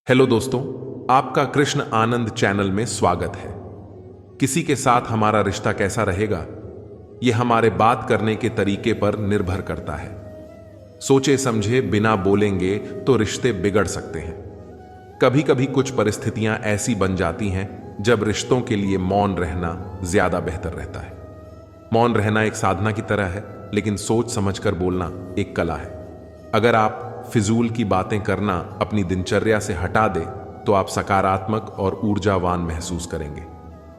Hello दोस्तों, आपका कृष्ण आनंद channel में स्वागत है। किसी के साथ हमारा रिश्ता कैसा रहेगा, यह हमारे बात करने के तरीके पर निर्भर करता है। सोचे समझे बिना बोलेंगे तो रिश्ते बिगड़ सकते हैं। कभी कभी कुछ परिस्थितियां ऐसी बन जाती हैं जब रिश्तों के लिए मौन रहना ज्यादा बेहतर रहता है। मौन रहना एक साधना की तरह है, लेकिन सोच समझकर बोलना एक कला है। अगर आप फिजूल की बातें करना अपनी दिनचर्या से हटा दे तो आप सकारात्मक और ऊर्जावान महसूस करेंगे।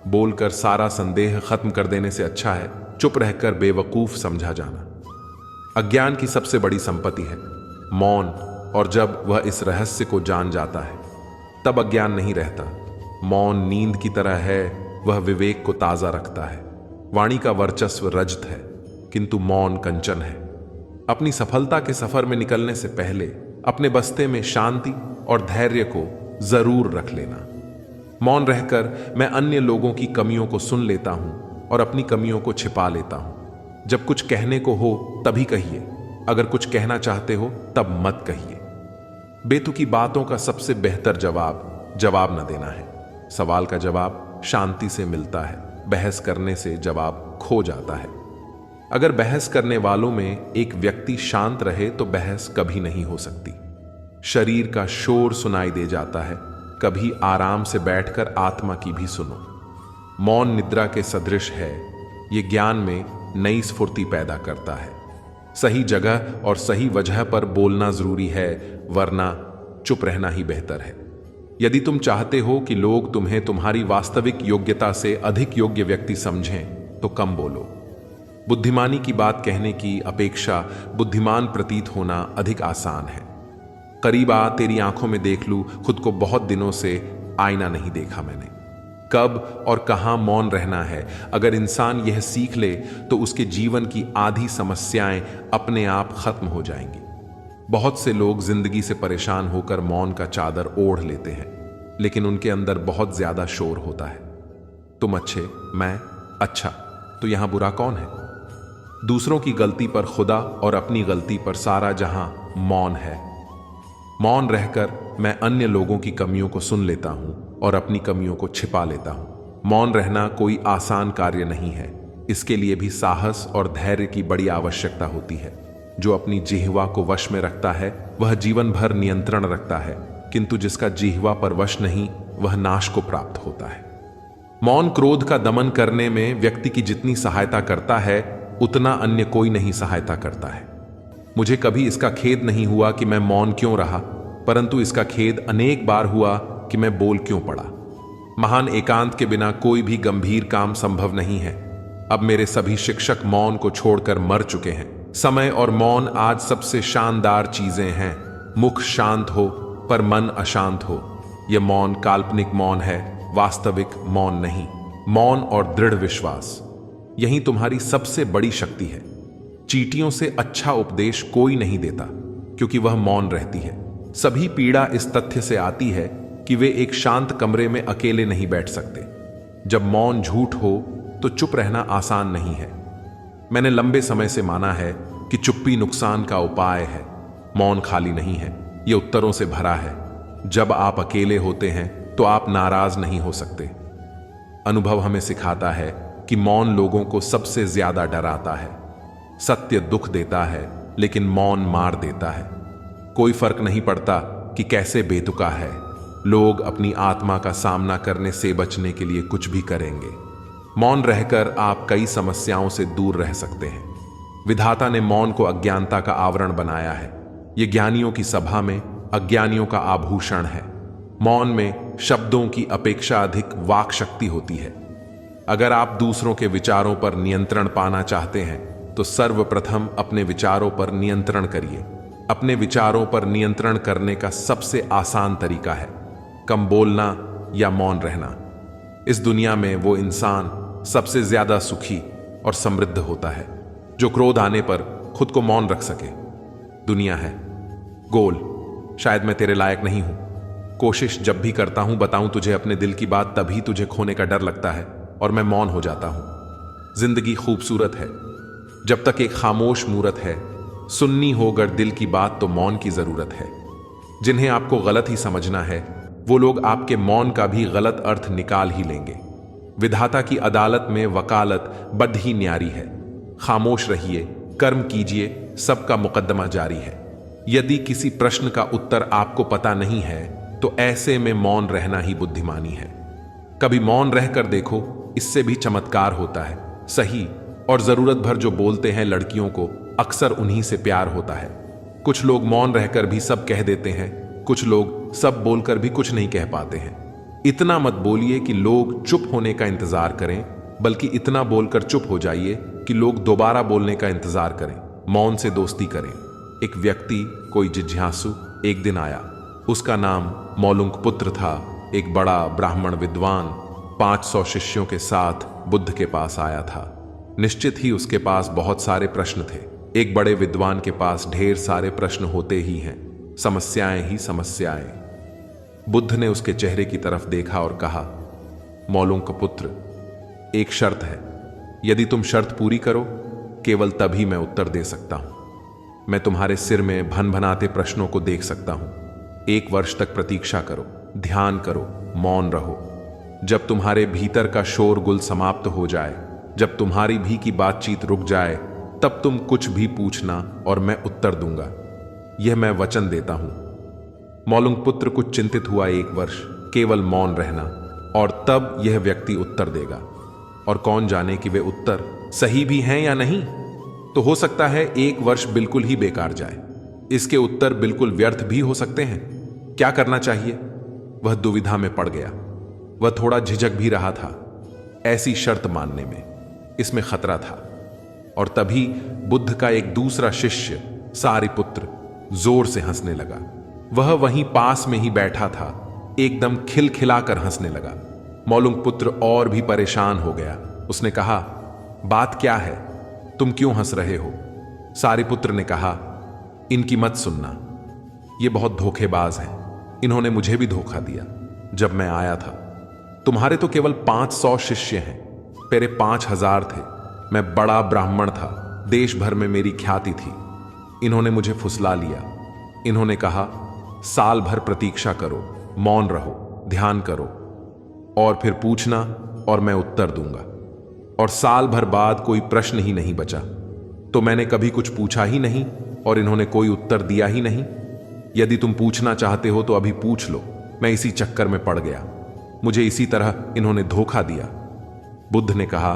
बोलकर सारा संदेह खत्म कर देने से अच्छा है चुप रहकर बेवकूफ समझा जाना। अज्ञान की सबसे बड़ी संपत्ति है मौन, और जब वह इस रहस्य को जान जाता है तब अज्ञान नहीं रहता। मौन नींद की तरह है, वह विवेक को ताजा रखता है। वाणी का वर्चस्व रजत है, किंतु मौन कंचन है। अपनी सफलता के सफर में निकलने से पहले अपने बस्ते में शांति और धैर्य को जरूर रख लेना। मौन रहकर मैं अन्य लोगों की कमियों को सुन लेता हूं और अपनी कमियों को छिपा लेता हूं। जब कुछ कहने को हो तभी कहिए, अगर कुछ कहना चाहते हो तब मत कहिए। बेतुकी बातों का सबसे बेहतर जवाब न देना है। सवाल का जवाब शांति से मिलता है, बहस करने से जवाब खो जाता है। अगर बहस करने वालों में एक व्यक्ति शांत रहे तो बहस कभी नहीं हो सकती। शरीर का शोर सुनाई दे जाता है, कभी आराम से बैठकर आत्मा की भी सुनो। मौन निद्रा के सदृश है, ये ज्ञान में नई स्फूर्ति पैदा करता है। सही जगह और सही वजह पर बोलना जरूरी है, वरना चुप रहना ही बेहतर है। यदि तुम चाहते हो कि लोग तुम्हें तुम्हारी वास्तविक योग्यता से अधिक योग्य व्यक्ति समझें तो कम बोलो। बुद्धिमानी की बात कहने की अपेक्षा बुद्धिमान प्रतीत होना अधिक आसान है। करीब आ, तेरी आंखों में देख लूं, खुद को बहुत दिनों से आईना नहीं देखा मैंने। कब और कहां मौन रहना है, अगर इंसान यह सीख ले तो उसके जीवन की आधी समस्याएं अपने आप खत्म हो जाएंगी। बहुत से लोग जिंदगी से परेशान होकर मौन का चादर ओढ़ लेते हैं, लेकिन उनके अंदर बहुत ज्यादा शोर होता है। तुम अच्छे, मैं अच्छा, तो यहां बुरा कौन है? दूसरों की गलती पर खुदा और अपनी गलती पर सारा जहां मौन है। मौन रहकर मैं अन्य लोगों की कमियों को सुन लेता हूं और अपनी कमियों को छिपा लेता हूं। मौन रहना कोई आसान कार्य नहीं है, इसके लिए भी साहस और धैर्य की बड़ी आवश्यकता होती है। जो अपनी जिह्वा को वश में रखता है वह जीवन भर नियंत्रण रखता है, किंतु जिसका जिह्वा पर वश नहीं वह नाश को प्राप्त होता है। मौन क्रोध का दमन करने में व्यक्ति की जितनी सहायता करता है उतना अन्य कोई नहीं सहायता करता है। मुझे कभी इसका खेद नहीं हुआ कि मैं मौन क्यों रहा, परंतु इसका खेद अनेक बार हुआ कि मैं बोल क्यों पड़ा। महान एकांत के बिना कोई भी गंभीर काम संभव नहीं है। अब मेरे सभी शिक्षक मौन को छोड़कर मर चुके हैं। समय और मौन आज सबसे शानदार चीजें हैं। मुख शांत हो पर मन अशांत हो। यह मौन काल्पनिक मौन है, वास्तविक मौन नहीं। मौन और दृढ़ विश्वास, यही तुम्हारी सबसे बड़ी शक्ति है। चींटियों से अच्छा उपदेश कोई नहीं देता, क्योंकि वह मौन रहती है। सभी पीड़ा इस तथ्य से आती है कि वे एक शांत कमरे में अकेले नहीं बैठ सकते। जब मौन झूठ हो तो चुप रहना आसान नहीं है। मैंने लंबे समय से माना है कि चुप्पी नुकसान का उपाय है। मौन खाली नहीं है, यह उत्तरों से भरा है। जब आप अकेले होते हैं तो आप नाराज नहीं हो सकते। अनुभव हमें सिखाता है कि मौन लोगों को सबसे ज्यादा डराता है। सत्य दुख देता है, लेकिन मौन मार देता है। कोई फर्क नहीं पड़ता कि कैसे बेतुका है, लोग अपनी आत्मा का सामना करने से बचने के लिए कुछ भी करेंगे। मौन रहकर आप कई समस्याओं से दूर रह सकते हैं। विधाता ने मौन को अज्ञानता का आवरण बनाया है। यह ज्ञानियों की सभा में अज्ञानियों का आभूषण है। मौन में शब्दों की अपेक्षा अधिक वाक शक्ति होती है। अगर आप दूसरों के विचारों पर नियंत्रण पाना चाहते हैं तो सर्वप्रथम अपने विचारों पर नियंत्रण करिए। अपने विचारों पर नियंत्रण करने का सबसे आसान तरीका है कम बोलना या मौन रहना। इस दुनिया में वो इंसान सबसे ज्यादा सुखी और समृद्ध होता है जो क्रोध आने पर खुद को मौन रख सके। दुनिया है गोल, शायद मैं तेरे लायक नहीं हूं। कोशिश जब भी करता हूं बताऊं तुझे अपने दिल की बात, तभी तुझे खोने का डर लगता है और मैं मौन हो जाता हूं। जिंदगी खूबसूरत है जब तक एक खामोश मूरत है। सुननी हो अगर दिल की बात तो मौन की जरूरत है। जिन्हें आपको गलत ही समझना है वो लोग आपके मौन का भी गलत अर्थ निकाल ही लेंगे। विधाता की अदालत में वकालत बड़ ही न्यारी है। खामोश रहिए, कर्म कीजिए, सबका मुकद्दमा जारी है। यदि किसी प्रश्न का उत्तर आपको पता नहीं है तो ऐसे में मौन रहना ही बुद्धिमानी है। कभी मौन रहकर देखो, इससे भी चमत्कार होता है। सही और जरूरत भर जो बोलते हैं लड़कियों को, अक्सर उन्हीं से प्यार होता है। कुछ लोग मौन रहकर भी सब कह देते हैं, कुछ लोग सब बोलकर भी कुछ नहीं कह पाते हैं। इतना मत बोलिए कि लोग चुप होने का इंतजार करें, बल्कि इतना बोलकर चुप हो जाइए कि लोग दोबारा बोलने का इंतजार करें। मौन से दोस्ती करें। एक व्यक्ति, कोई जिज्ञासु, एक दिन आया। उसका नाम मौलुंक पुत्र था। एक बड़ा ब्राह्मण विद्वान 500 शिष्यों के साथ बुद्ध के पास आया था। निश्चित ही उसके पास बहुत सारे प्रश्न थे। एक बड़े विद्वान के पास ढेर सारे प्रश्न होते ही हैं, समस्याएं ही समस्याएं। बुद्ध ने उसके चेहरे की तरफ देखा और कहा, मौलुंक पुत्र, एक शर्त है। यदि तुम शर्त पूरी करो, केवल तभी मैं उत्तर दे सकता हूं। मैं तुम्हारे सिर में भनभनाते प्रश्नों को देख सकता हूं। 1 वर्ष तक प्रतीक्षा करो, ध्यान करो, मौन रहो। जब तुम्हारे भीतर का शोरगुल समाप्त हो जाए, जब तुम्हारी भी की बातचीत रुक जाए, तब तुम कुछ भी पूछना और मैं उत्तर दूंगा। यह मैं वचन देता हूं। मौलुंक पुत्र कुछ चिंतित हुआ। 1 वर्ष केवल मौन रहना, और तब यह व्यक्ति उत्तर देगा। और कौन जाने कि वे उत्तर सही भी हैं या नहीं। तो हो सकता है 1 वर्ष बिल्कुल ही बेकार जाए। इसके उत्तर बिल्कुल व्यर्थ भी हो सकते हैं। क्या करना चाहिए? वह दुविधा में पड़ गया। वह थोड़ा झिझक भी रहा था ऐसी शर्त मानने में। इसमें खतरा था। और तभी बुद्ध का एक दूसरा शिष्य सारिपुत्र जोर से हंसने लगा। वह वहीं पास में ही बैठा था, एकदम खिलखिलाकर हंसने लगा। मौलुंक पुत्र और भी परेशान हो गया। उसने कहा, बात क्या है? तुम क्यों हंस रहे हो? सारिपुत्र ने कहा, इनकी मत सुनना, ये बहुत धोखेबाज हैं। इन्होंने मुझे भी धोखा दिया जब मैं आया था। तुम्हारे तो केवल 500 शिष्य हैं, मेरे 5000 थे। मैं बड़ा ब्राह्मण था, देश भर में मेरी ख्याति थी। इन्होंने मुझे फुसला लिया। इन्होंने कहा, साल भर प्रतीक्षा करो, मौन रहो, ध्यान करो, और फिर पूछना और मैं उत्तर दूंगा। और साल भर बाद कोई प्रश्न ही नहीं बचा। तो मैंने कभी कुछ पूछा ही नहीं और इन्होंने कोई उत्तर दिया ही नहीं। यदि तुम पूछना चाहते हो तो अभी पूछ लो। मैं इसी चक्कर में पड़ गया। मुझे इसी तरह इन्होंने धोखा दिया। बुद्ध ने कहा,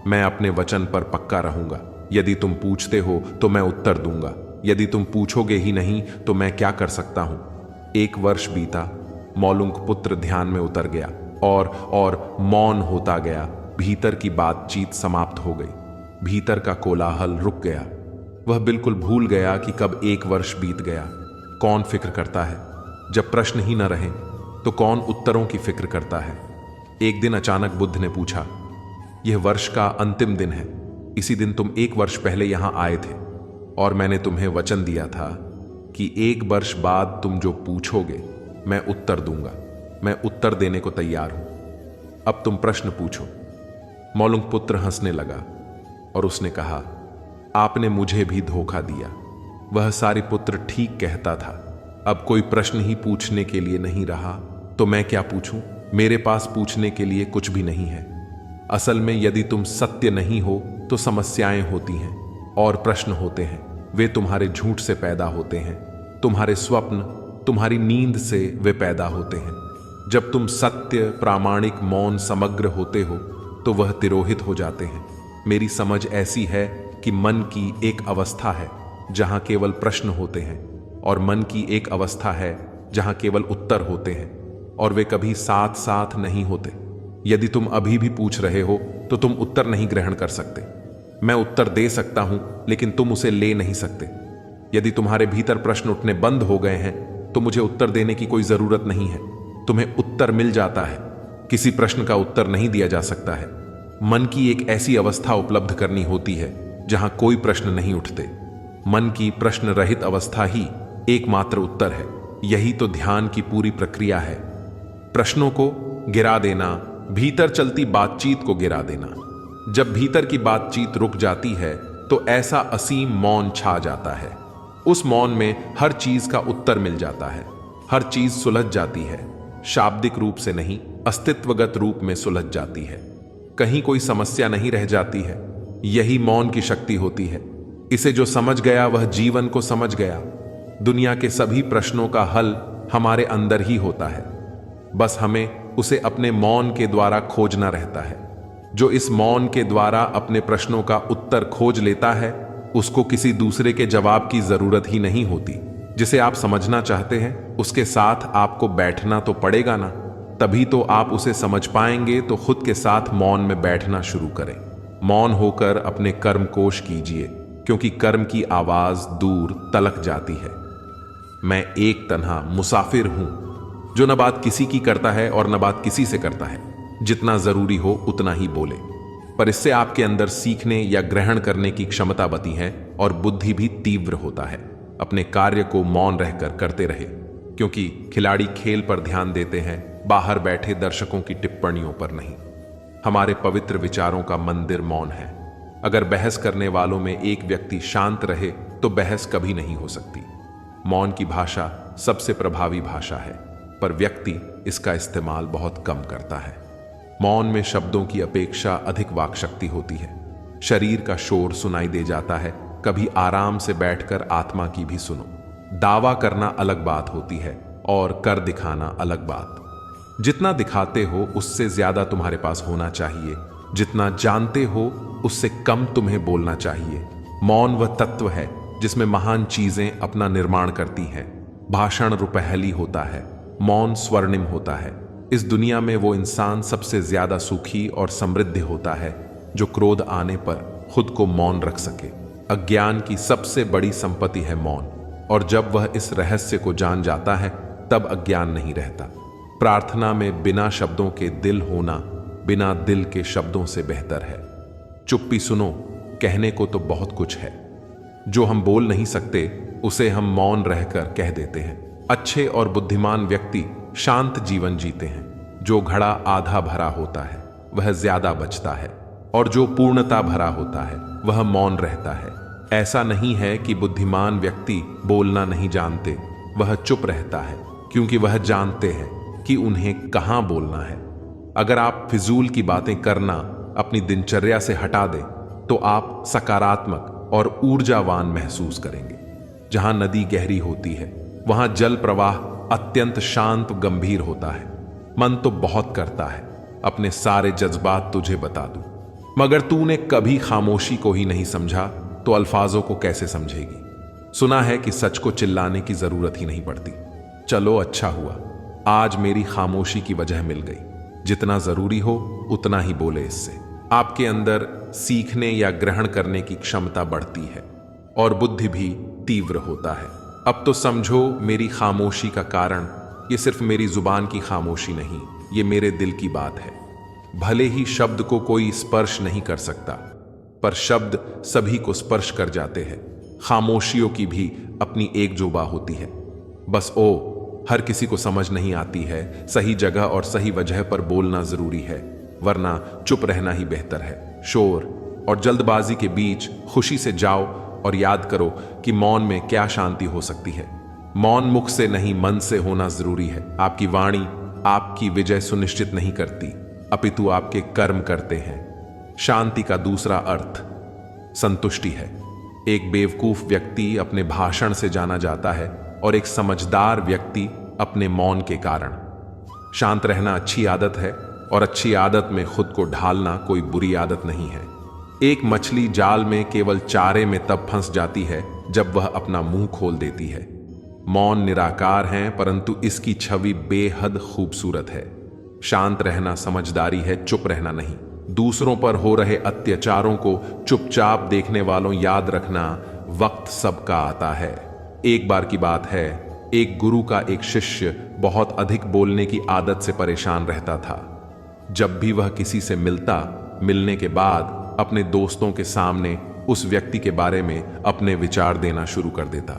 मैं अपने वचन पर पक्का रहूंगा। यदि तुम पूछते हो तो मैं उत्तर दूंगा। यदि तुम पूछोगे ही नहीं तो मैं क्या कर सकता हूं? 1 वर्ष बीता। मौलुंक पुत्र ध्यान में उतर गया और मौन होता गया। भीतर की बातचीत समाप्त हो गई। भीतर का कोलाहल रुक गया। वह बिल्कुल भूल गया कि कब 1 वर्ष बीत गया। कौन फिक्र करता है? जब प्रश्न ही न रहे तो कौन उत्तरों की फिक्र करता है? एक दिन अचानक बुद्ध ने पूछा, यह वर्ष का अंतिम दिन है। इसी दिन तुम 1 वर्ष पहले यहां आए थे और मैंने तुम्हें वचन दिया था कि 1 वर्ष बाद तुम जो पूछोगे मैं उत्तर दूंगा। मैं उत्तर देने को तैयार हूं। अब तुम प्रश्न पूछो। मौलुंक पुत्र हंसने लगा और उसने कहा, आपने मुझे भी धोखा दिया। वह सारिपुत्र ठीक कहता था। अब कोई प्रश्न ही पूछने के लिए नहीं रहा तो मैं क्या पूछूं? मेरे पास पूछने के लिए कुछ भी नहीं है। असल में यदि तुम सत्य नहीं हो तो समस्याएं होती हैं और प्रश्न होते हैं। वे तुम्हारे झूठ से पैदा होते हैं। तुम्हारे स्वप्न, तुम्हारी नींद से वे पैदा होते हैं। जब तुम सत्य, प्रामाणिक, मौन, समग्र होते हो तो वह तिरोहित हो जाते हैं। मेरी समझ ऐसी है कि मन की एक अवस्था है जहां केवल प्रश्न होते हैं और मन की एक अवस्था है जहां केवल उत्तर होते हैं, और वे कभी साथ साथ नहीं होते। यदि तुम अभी भी पूछ रहे हो तो तुम उत्तर नहीं ग्रहण कर सकते। मैं उत्तर दे सकता हूं लेकिन तुम उसे ले नहीं सकते। यदि तुम्हारे भीतर प्रश्न उठने बंद हो गए हैं तो मुझे उत्तर देने की कोई जरूरत नहीं है। तुम्हें उत्तर मिल जाता है। किसी प्रश्न का उत्तर नहीं दिया जा सकता है। मन की एक ऐसी अवस्था उपलब्ध करनी होती है जहां कोई प्रश्न नहीं उठते। मन की प्रश्न रहित अवस्था ही एकमात्र उत्तर है। यही तो ध्यान की पूरी प्रक्रिया है। प्रश्नों को गिरा देना, भीतर चलती बातचीत को गिरा देना। जब भीतर की बातचीत रुक जाती है तो ऐसा असीम मौन छा जाता है। उस मौन में हर चीज का उत्तर मिल जाता है। हर चीज सुलझ जाती है। शाब्दिक रूप से नहीं, अस्तित्वगत रूप में सुलझ जाती है। कहीं कोई समस्या नहीं रह जाती है। यही मौन की शक्ति होती है। इसे जो समझ गया वह जीवन को समझ गया। दुनिया के सभी प्रश्नों का हल हमारे अंदर ही होता है, बस हमें उसे अपने मौन के द्वारा खोजना रहता है। जो इस मौन के द्वारा अपने प्रश्नों का उत्तर खोज लेता है, उसको किसी दूसरे के जवाब की जरूरत ही नहीं होती। जिसे आप समझना चाहते हैं उसके साथ आपको बैठना तो पड़ेगा ना, तभी तो आप उसे समझ पाएंगे। तो खुद के साथ मौन में बैठना शुरू करें। मौन होकर अपने कर्म कोश कीजिए, क्योंकि कर्म की आवाज दूर तलक जाती है। मैं एक तन्हा मुसाफिर हूं, जो न बात किसी की करता है और न बात किसी से करता है। जितना जरूरी हो उतना ही बोले, पर इससे आपके अंदर सीखने या ग्रहण करने की क्षमता बती है और बुद्धि भी तीव्र होता है। अपने कार्य को मौन रहकर करते रहे, क्योंकि खिलाड़ी खेल पर ध्यान देते हैं, बाहर बैठे दर्शकों की टिप्पणियों पर नहीं। हमारे पवित्र विचारों का मंदिर मौन है। अगर बहस करने वालों में एक व्यक्ति शांत रहे तो बहस कभी नहीं हो सकती। मौन की भाषा सबसे प्रभावी भाषा है, पर व्यक्ति इसका इस्तेमाल बहुत कम करता है। मौन में शब्दों की अपेक्षा अधिक वाक शक्ति होती है। शरीर का शोर सुनाई दे जाता है, कभी आराम से बैठकर आत्मा की भी सुनो। दावा करना अलग बात होती है और कर दिखाना अलग बात। जितना दिखाते हो उससे ज्यादा तुम्हारे पास होना चाहिए। जितना जानते हो उससे कम तुम्हें बोलना चाहिए। मौन वह तत्व है जिसमें महान चीजें अपना निर्माण करती हैं। भाषण रुपहली होता है, मौन स्वर्णिम होता है। इस दुनिया में वो इंसान सबसे ज्यादा सुखी और समृद्ध होता है जो क्रोध आने पर खुद को मौन रख सके। अज्ञान की सबसे बड़ी संपत्ति है मौन, और जब वह इस रहस्य को जान जाता है तब अज्ञान नहीं रहता। प्रार्थना में बिना शब्दों के दिल होना बिना दिल के शब्दों से बेहतर है। चुप्पी सुनो, कहने को तो बहुत कुछ है। जो हम बोल नहीं सकते उसे हम मौन रहकर कह देते हैं। अच्छे और बुद्धिमान व्यक्ति शांत जीवन जीते हैं। जो घड़ा आधा भरा होता है वह ज्यादा बचता है, और जो पूर्णता भरा होता है वह मौन रहता है। ऐसा नहीं है कि बुद्धिमान व्यक्ति बोलना नहीं जानते, वह चुप रहता है क्योंकि वह जानते हैं कि उन्हें कहां बोलना है। अगर आप फिजूल की बातें करना अपनी दिनचर्या से हटा दें तो आप सकारात्मक और ऊर्जावान महसूस करेंगे। जहां नदी गहरी होती है वहां जल प्रवाह अत्यंत शांत गंभीर होता है। मन तो बहुत करता है अपने सारे जज्बात तुझे बता दूं, मगर तूने कभी खामोशी को ही नहीं समझा तो अल्फाजों को कैसे समझेगी। सुना है कि सच को चिल्लाने की जरूरत ही नहीं पड़ती। चलो अच्छा हुआ, आज मेरी खामोशी की वजह मिल गई। जितना जरूरी हो उतना ही बोले। इससे आपके अंदर सीखने या ग्रहण करने की क्षमता बढ़ती है और बुद्धि भी तीव्र होता है। अब तो समझो मेरी खामोशी का कारण ये सिर्फ मेरी जुबान की खामोशी नहीं, ये मेरे दिल की बात है। भले ही शब्द को कोई स्पर्श नहीं कर सकता, पर शब्द सभी को स्पर्श कर जाते हैं। खामोशियों की भी अपनी एक जोबा होती है। बस हर किसी को समझ नहीं आती है। सही जगह और सही वजह पर बोलना जरूरी है, वरना चुप रहना ही बेहतर है। शोर और जल्दबाजी के बीच खुशी से जाओ और याद करो कि मौन में क्या शांति हो सकती है। मौन मुख से नहीं मन से होना जरूरी है। आपकी वाणी आपकी विजय सुनिश्चित नहीं करती, अपितु आपके कर्म करते हैं। शांति का दूसरा अर्थ संतुष्टि है। एक बेवकूफ व्यक्ति अपने भाषण से जाना जाता है और एक समझदार व्यक्ति अपने मौन के कारण। शांत रहना अच्छी आदत है और अच्छी आदत में खुद को ढालना कोई बुरी आदत नहीं है। एक मछली जाल में केवल चारे में तब फंस जाती है जब वह अपना मुंह खोल देती है। मौन निराकार है, परंतु इसकी छवि बेहद खूबसूरत है। शांत रहना समझदारी है, चुप रहना नहीं। दूसरों पर हो रहे अत्याचारों को चुपचाप देखने वालों, याद रखना वक्त सबका आता है। एक बार की बात है, एक गुरु का एक शिष्य बहुत अधिक बोलने की आदत से परेशान रहता था। जब भी वह किसी से मिलने के बाद अपने दोस्तों के सामने उस व्यक्ति के बारे में अपने विचार देना शुरू कर देता।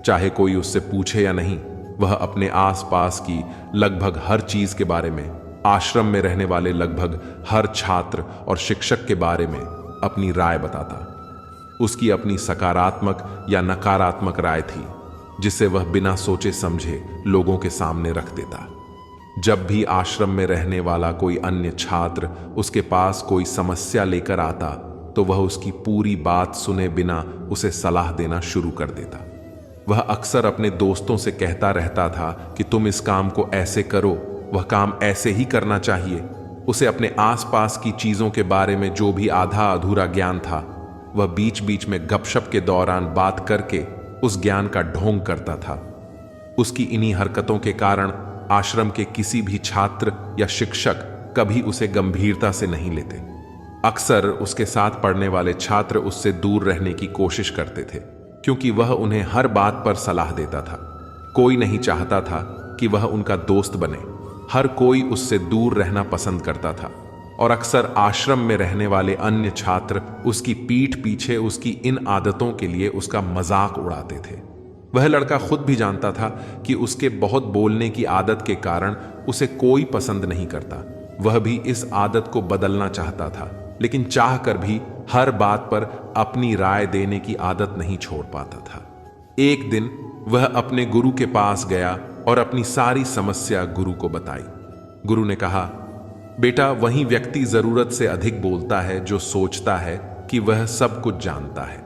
चाहे कोई उससे पूछे या नहीं, वह अपने आसपास की लगभग हर चीज के बारे में, आश्रम में रहने वाले लगभग हर छात्र और शिक्षक के बारे में अपनी राय बताता। उसकी अपनी सकारात्मक या नकारात्मक राय थी, जिसे वह बिना सोचे समझे लोगों के सामने रख देता। जब भी आश्रम में रहने वाला कोई अन्य छात्र उसके पास कोई समस्या लेकर आता तो वह उसकी पूरी बात सुने बिना उसे सलाह देना शुरू कर देता। वह अक्सर अपने दोस्तों से कहता रहता था कि तुम इस काम को ऐसे करो, वह काम ऐसे ही करना चाहिए। उसे अपने आसपास की चीजों के बारे में जो भी आधा अधूरा ज्ञान था, वह बीच बीच में गपशप के दौरान बात करके उस ज्ञान का ढोंग करता था। उसकी इन्हीं हरकतों के कारण आश्रम के किसी भी छात्र या शिक्षक कभी उसे गंभीरता से नहीं लेते। अक्सर उसके साथ पढ़ने वाले छात्र उससे दूर रहने की कोशिश करते थे, क्योंकि वह उन्हें हर बात पर सलाह देता था। कोई नहीं चाहता था कि वह उनका दोस्त बने। हर कोई उससे दूर रहना पसंद करता था और अक्सर आश्रम में रहने वाले अन्य छात्र उसकी पीठ पीछे उसकी इन आदतों के लिए उसका मजाक उड़ाते थे। वह लड़का खुद भी जानता था कि उसके बहुत बोलने की आदत के कारण उसे कोई पसंद नहीं करता। वह भी इस आदत को बदलना चाहता था, लेकिन चाहकर भी हर बात पर अपनी राय देने की आदत नहीं छोड़ पाता था। एक दिन वह अपने गुरु के पास गया और अपनी सारी समस्या गुरु को बताई। गुरु ने कहा, बेटा, वही व्यक्ति जरूरत से अधिक बोलता है जो सोचता है कि वह सब कुछ जानता है।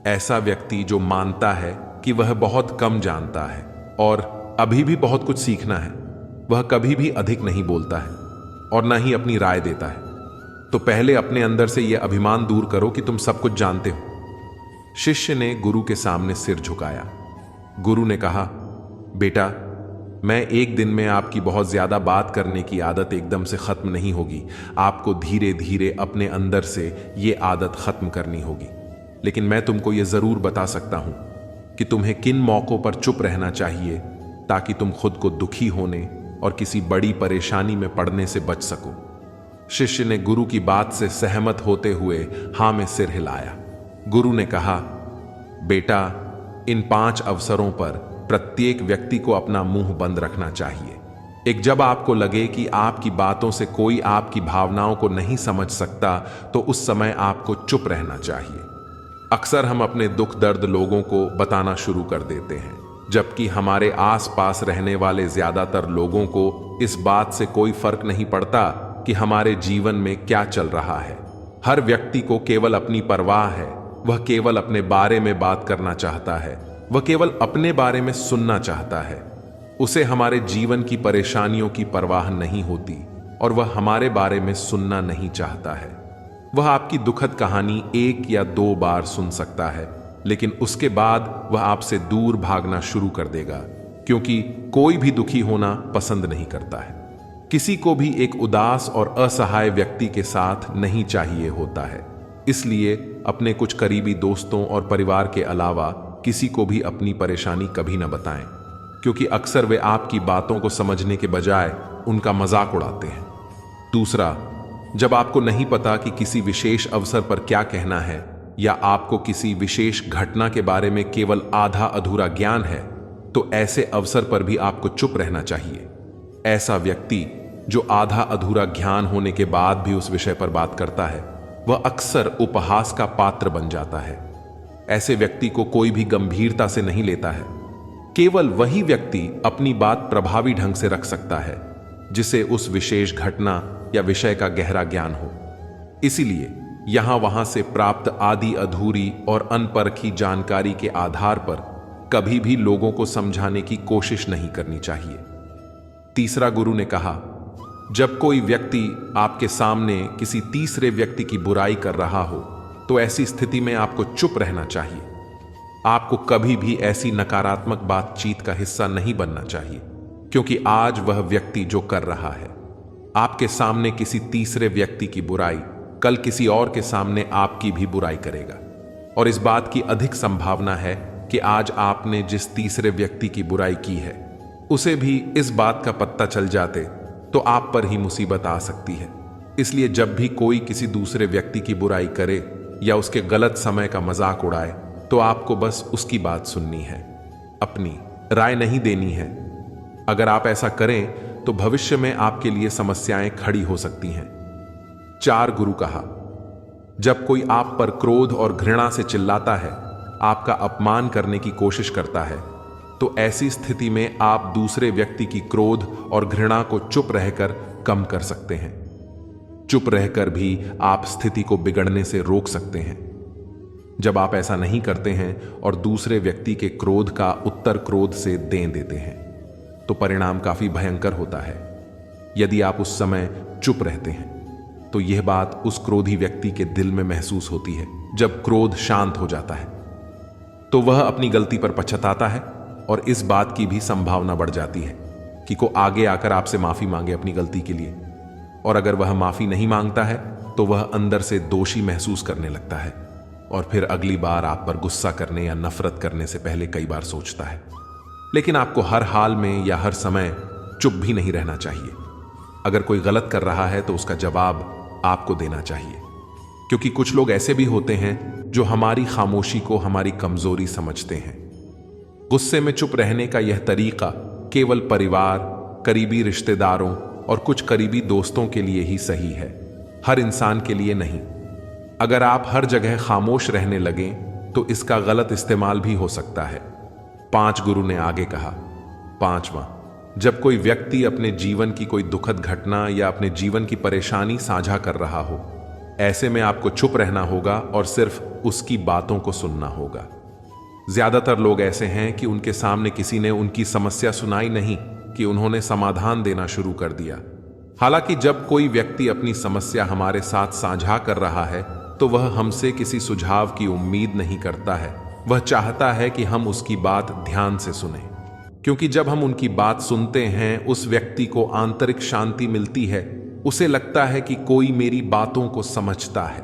ऐसा व्यक्ति जो मानता है कि वह बहुत कम जानता है और अभी भी बहुत कुछ सीखना है, वह कभी भी अधिक नहीं बोलता है और न ही अपनी राय देता है। तो पहले अपने अंदर से यह अभिमान दूर करो कि तुम सब कुछ जानते हो। शिष्य ने गुरु के सामने सिर झुकाया। गुरु ने कहा, बेटा, मैं एक दिन में आपकी बहुत ज्यादा बात करने की आदत एकदम से खत्म नहीं होगी। आपको धीरे धीरे अपने अंदर से ये आदत खत्म करनी होगी। लेकिन मैं तुमको ये जरूर बता सकता हूं कि तुम्हें किन मौकों पर चुप रहना चाहिए ताकि तुम खुद को दुखी होने और किसी बड़ी परेशानी में पड़ने से बच सको। शिष्य ने गुरु की बात से सहमत होते हुए हां में सिर हिलाया। गुरु ने कहा, बेटा, इन 5 अवसरों पर प्रत्येक व्यक्ति को अपना मुंह बंद रखना चाहिए। एक, जब आपको लगे कि आपकी बातों से कोई आपकी भावनाओं को नहीं समझ सकता, तो उस समय आपको चुप रहना चाहिए। अक्सर हम अपने दुख दर्द लोगों को बताना शुरू कर देते हैं, जबकि हमारे आसपास रहने वाले ज्यादातर लोगों को इस बात से कोई फर्क नहीं पड़ता कि हमारे जीवन में क्या चल रहा है। हर व्यक्ति को केवल अपनी परवाह है। वह केवल अपने बारे में बात करना चाहता है। वह केवल अपने बारे में सुनना चाहता है। उसे हमारे जीवन की परेशानियों की परवाह नहीं होती और वह हमारे बारे में सुनना नहीं चाहता है। वह आपकी दुखद कहानी 1 या 2 बार सुन सकता है, लेकिन उसके बाद वह आपसे दूर भागना शुरू कर देगा, क्योंकि कोई भी दुखी होना पसंद नहीं करता है। किसी को भी एक उदास और असहाय व्यक्ति के साथ नहीं चाहिए होता है। इसलिए अपने कुछ करीबी दोस्तों और परिवार के अलावा किसी को भी अपनी परेशानी कभी न बताएं, क्योंकि अक्सर वे आपकी बातों को समझने के बजाय उनका मजाक उड़ाते हैं। दूसरा, जब आपको नहीं पता कि किसी विशेष अवसर पर क्या कहना है या आपको किसी विशेष घटना के बारे में केवल आधा अधूरा ज्ञान है, तो ऐसे अवसर पर भी आपको चुप रहना चाहिए। ऐसा व्यक्ति जो आधा अधूरा ज्ञान होने के बाद भी उस विषय पर बात करता है, वह अक्सर उपहास का पात्र बन जाता है। ऐसे व्यक्ति को कोई भी गंभीरता से नहीं लेता है। केवल वही व्यक्ति अपनी बात प्रभावी ढंग से रख सकता है जिसे उस विशेष घटना या विषय का गहरा ज्ञान हो। इसीलिए यहां वहां से प्राप्त आधी अधूरी और अनपरखी जानकारी के आधार पर कभी भी लोगों को समझाने की कोशिश नहीं करनी चाहिए। तीसरा, गुरु ने कहा, जब कोई व्यक्ति आपके सामने किसी तीसरे व्यक्ति की बुराई कर रहा हो, तो ऐसी स्थिति में आपको चुप रहना चाहिए। आपको कभी भी ऐसी नकारात्मक बातचीत का हिस्सा नहीं बनना चाहिए, क्योंकि आज वह व्यक्ति जो कर रहा है आपके सामने किसी तीसरे व्यक्ति की बुराई, कल किसी और के सामने आपकी भी बुराई करेगा। और इस बात की अधिक संभावना है कि आज आपने जिस तीसरे व्यक्ति की बुराई की है, उसे भी इस बात का पता चल जाते तो आप पर ही मुसीबत आ सकती है। इसलिए जब भी कोई किसी दूसरे व्यक्ति की बुराई करे या उसके गलत समय का मजाक उड़ाए, तो आपको बस उसकी बात सुननी है, अपनी राय नहीं देनी है। अगर आप ऐसा करें तो भविष्य में आपके लिए समस्याएं खड़ी हो सकती हैं। 4, गुरु कहा, जब कोई आप पर क्रोध और घृणा से चिल्लाता है, आपका अपमान करने की कोशिश करता है, तो ऐसी स्थिति में आप दूसरे व्यक्ति की क्रोध और घृणा को चुप रहकर कम कर सकते हैं। चुप रहकर भी आप स्थिति को बिगड़ने से रोक सकते हैं। जब आप ऐसा नहीं करते हैं और दूसरे व्यक्ति के क्रोध का उत्तर क्रोध से दे देते हैं, तो परिणाम काफी भयंकर होता है। यदि आप उस समय चुप रहते हैं तो यह बात उस क्रोधी व्यक्ति के दिल में महसूस होती है। जब क्रोध शांत हो जाता है तो वह अपनी गलती पर पछताता है और इस बात की भी संभावना बढ़ जाती है कि को आगे आकर आपसे माफी मांगे अपनी गलती के लिए। और अगर वह माफी नहीं मांगता है तो वह अंदर से दोषी महसूस करने लगता है और फिर अगली बार आप पर गुस्सा करने या नफरत करने से पहले कई बार सोचता है। लेकिन आपको हर हाल में या हर समय चुप भी नहीं रहना चाहिए। अगर कोई गलत कर रहा है तो उसका जवाब आपको देना चाहिए, क्योंकि कुछ लोग ऐसे भी होते हैं जो हमारी खामोशी को हमारी कमजोरी समझते हैं। गुस्से में चुप रहने का यह तरीका केवल परिवार, करीबी रिश्तेदारों और कुछ करीबी दोस्तों के लिए ही सही है, हर इंसान के लिए नहीं। अगर आप हर जगह खामोश रहने लगें तो इसका गलत इस्तेमाल भी हो सकता है। 5 गुरु ने आगे कहा। 5वां, जब कोई व्यक्ति अपने जीवन की कोई दुखद घटना या अपने जीवन की परेशानी साझा कर रहा हो, ऐसे में आपको चुप रहना होगा और सिर्फ उसकी बातों को सुनना होगा। ज्यादातर लोग ऐसे हैं कि उनके सामने किसी ने उनकी समस्या सुनाई नहीं कि उन्होंने समाधान देना शुरू कर दिया। हालांकि जब कोई व्यक्ति अपनी समस्या हमारे साथ साझा कर रहा है तो वह हमसे किसी सुझाव की उम्मीद नहीं करता है। वह चाहता है कि हम उसकी बात ध्यान से सुनें, क्योंकि जब हम उनकी बात सुनते हैं उस व्यक्ति को आंतरिक शांति मिलती है। उसे लगता है कि कोई मेरी बातों को समझता है।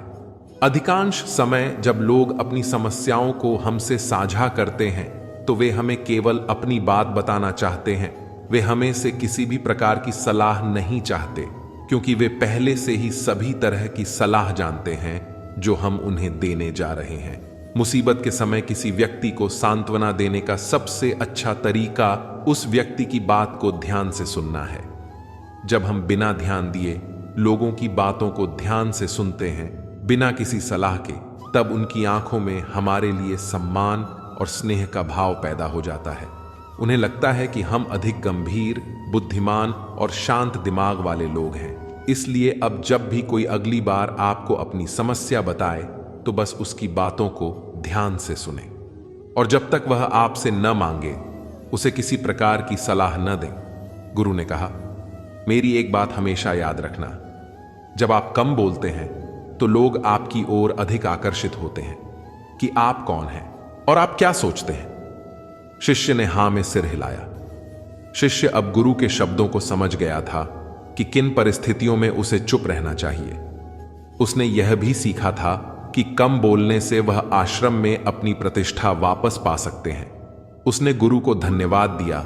अधिकांश समय जब लोग अपनी समस्याओं को हमसे साझा करते हैं तो वे हमें केवल अपनी बात बताना चाहते हैं। वे हमें से किसी भी प्रकार की सलाह नहीं चाहते, क्योंकि वे पहले से ही सभी तरह की सलाह जानते हैं जो हम उन्हें देने जा रहे हैं। मुसीबत के समय किसी व्यक्ति को सांत्वना देने का सबसे अच्छा तरीका उस व्यक्ति की बात को ध्यान से सुनना है। जब हम बिना ध्यान दिए लोगों की बातों को ध्यान से सुनते हैं, बिना किसी सलाह के, तब उनकी आंखों में हमारे लिए सम्मान और स्नेह का भाव पैदा हो जाता है। उन्हें लगता है कि हम अधिक गंभीर, बुद्धिमान और शांत दिमाग वाले लोग हैं। इसलिए अब जब भी कोई अगली बार आपको अपनी समस्या बताए तो बस उसकी बातों को ध्यान से सुने, और जब तक वह आपसे न मांगे उसे किसी प्रकार की सलाह न दें। गुरु ने कहा, मेरी एक बात हमेशा याद रखना, जब आप कम बोलते हैं तो लोग आपकी ओर अधिक आकर्षित होते हैं कि आप कौन हैं और आप क्या सोचते हैं। शिष्य ने हां में सिर हिलाया। शिष्य अब गुरु के शब्दों को समझ गया था कि किन परिस्थितियों में उसे चुप रहना चाहिए। उसने यह भी सीखा था कि कम बोलने से वह आश्रम में अपनी प्रतिष्ठा वापस पा सकते हैं। उसने गुरु को धन्यवाद दिया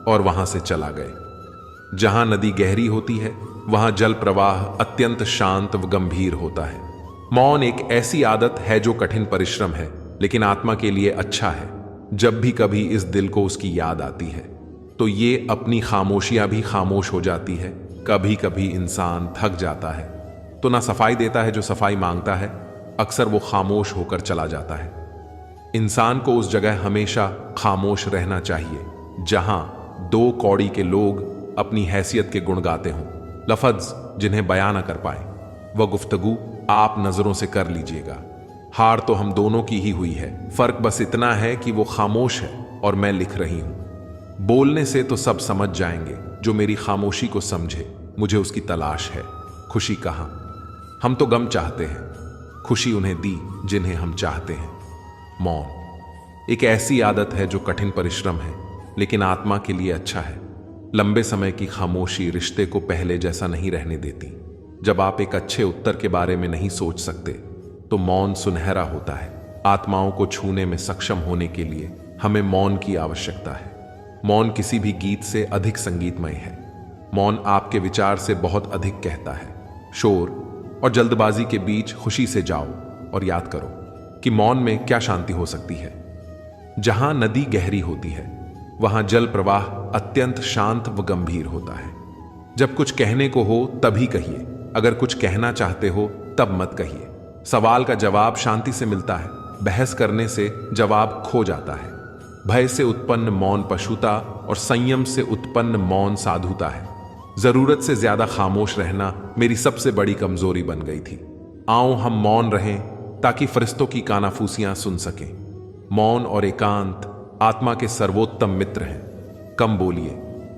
और वहां से चला गए। जहां नदी गहरी होती है वहां जल प्रवाह अत्यंत शांत व गंभीर होता है। मौन एक ऐसी आदत है जो कठिन परिश्रम है, लेकिन आत्मा के लिए अच्छा है। जब भी कभी इस दिल को उसकी याद आती है तो ये अपनी खामोशियां भी खामोश हो जाती है। कभी कभी इंसान थक जाता है तो ना सफाई देता है जो सफाई मांगता है, अक्सर वो खामोश होकर चला जाता है। इंसान को उस जगह हमेशा खामोश रहना चाहिए जहां 2 कौड़ी के लोग अपनी हैसियत के गुण गाते हों, लफ्ज जिन्हें बयां न कर पाए। वह गुफ्तगू आप नजरों से कर लीजिएगा। हार तो हम दोनों की ही हुई है, फर्क बस इतना है कि वो खामोश है और मैं लिख रही हूं। बोलने से तो सब समझ जाएंगे, जो मेरी खामोशी को समझे मुझे उसकी तलाश है। खुशी कहां? हम तो गम चाहते हैं, खुशी उन्हें दी जिन्हें हम चाहते हैं। मौन एक ऐसी आदत है जो कठिन परिश्रम है, लेकिन आत्मा के लिए अच्छा है। लंबे समय की खामोशी रिश्ते को पहले जैसा नहीं रहने देती। जब आप एक अच्छे उत्तर के बारे में नहीं सोच सकते तो मौन सुनहरा होता है। आत्माओं को छूने में सक्षम होने के लिए हमें मौन की आवश्यकता है। मौन किसी भी गीत से अधिक संगीतमय है। मौन आपके विचार से बहुत अधिक कहता है। शोर और जल्दबाजी के बीच खुशी से जाओ और याद करो कि मौन में क्या शांति हो सकती है। जहां नदी गहरी होती है वहां जल प्रवाह अत्यंत शांत व गंभीर होता है। जब कुछ कहने को हो तभी कहिए, अगर कुछ कहना चाहते हो तब मत कहिए। सवाल का जवाब शांति से मिलता है, बहस करने से जवाब खो जाता है। भय से उत्पन्न मौन पशुता और संयम से उत्पन्न मौन साधुता है। जरूरत से ज्यादा खामोश रहना मेरी सबसे बड़ी कमजोरी बन गई थी। आओ हम मौन रहें ताकि फरिश्तों की कानाफूसियां सुन सकें। मौन और एकांत आत्मा के सर्वोत्तम मित्र हैं। कम बोलिए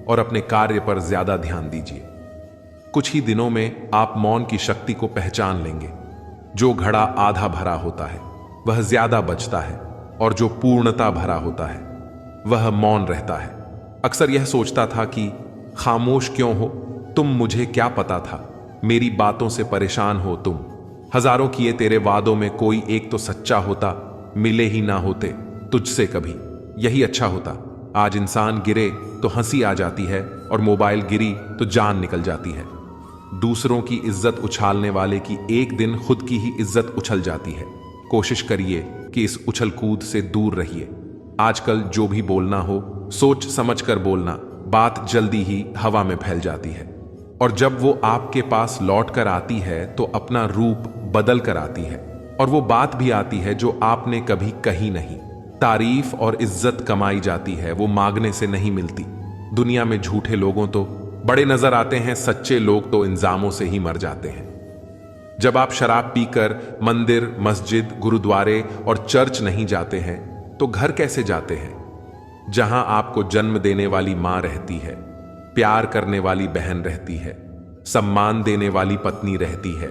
और अपने कार्य पर ज्यादा ध्यान दीजिए। कुछ ही दिनों में आप मौन की शक्ति को पहचान लेंगे। जो घड़ा आधा भरा होता है वह ज्यादा बचता है, और जो पूर्णता भरा होता है वह मौन रहता है। अक्सर यह सोचता था कि खामोश क्यों हो तुम, मुझे क्या पता था, मेरी बातों से परेशान हो तुम। हजारों किए तेरे वादों में कोई एक तो सच्चा होता, मिले ही ना होते तुझसे कभी, यही अच्छा होता। आज इंसान गिरे तो हंसी आ जाती है और मोबाइल गिरी तो जान निकल जाती है। दूसरों की इज्जत उछालने वाले की एक दिन खुद की ही इज्जत उछल जाती है। कोशिश करिए कि इस उछल कूद से दूर रहिए। आजकल जो भी बोलना हो सोच समझ कर बोलना, बात जल्दी ही हवा में फैल जाती है, और जब वो आपके पास लौट कर आती है तो अपना रूप बदल कर आती है, और वो बात भी आती है जो आपने कभी कही नहीं। तारीफ और इज्जत कमाई जाती है, वो मांगने से नहीं मिलती। दुनिया में झूठे लोगों तो बड़े नजर आते हैं, सच्चे लोग तो इंजामों से ही मर जाते हैं। जब आप शराब पीकर मंदिर, मस्जिद, गुरुद्वारे और चर्च नहीं जाते हैं तो घर कैसे जाते हैं? जहां आपको जन्म देने वाली मां रहती है, प्यार करने वाली बहन रहती है, सम्मान देने वाली पत्नी रहती है,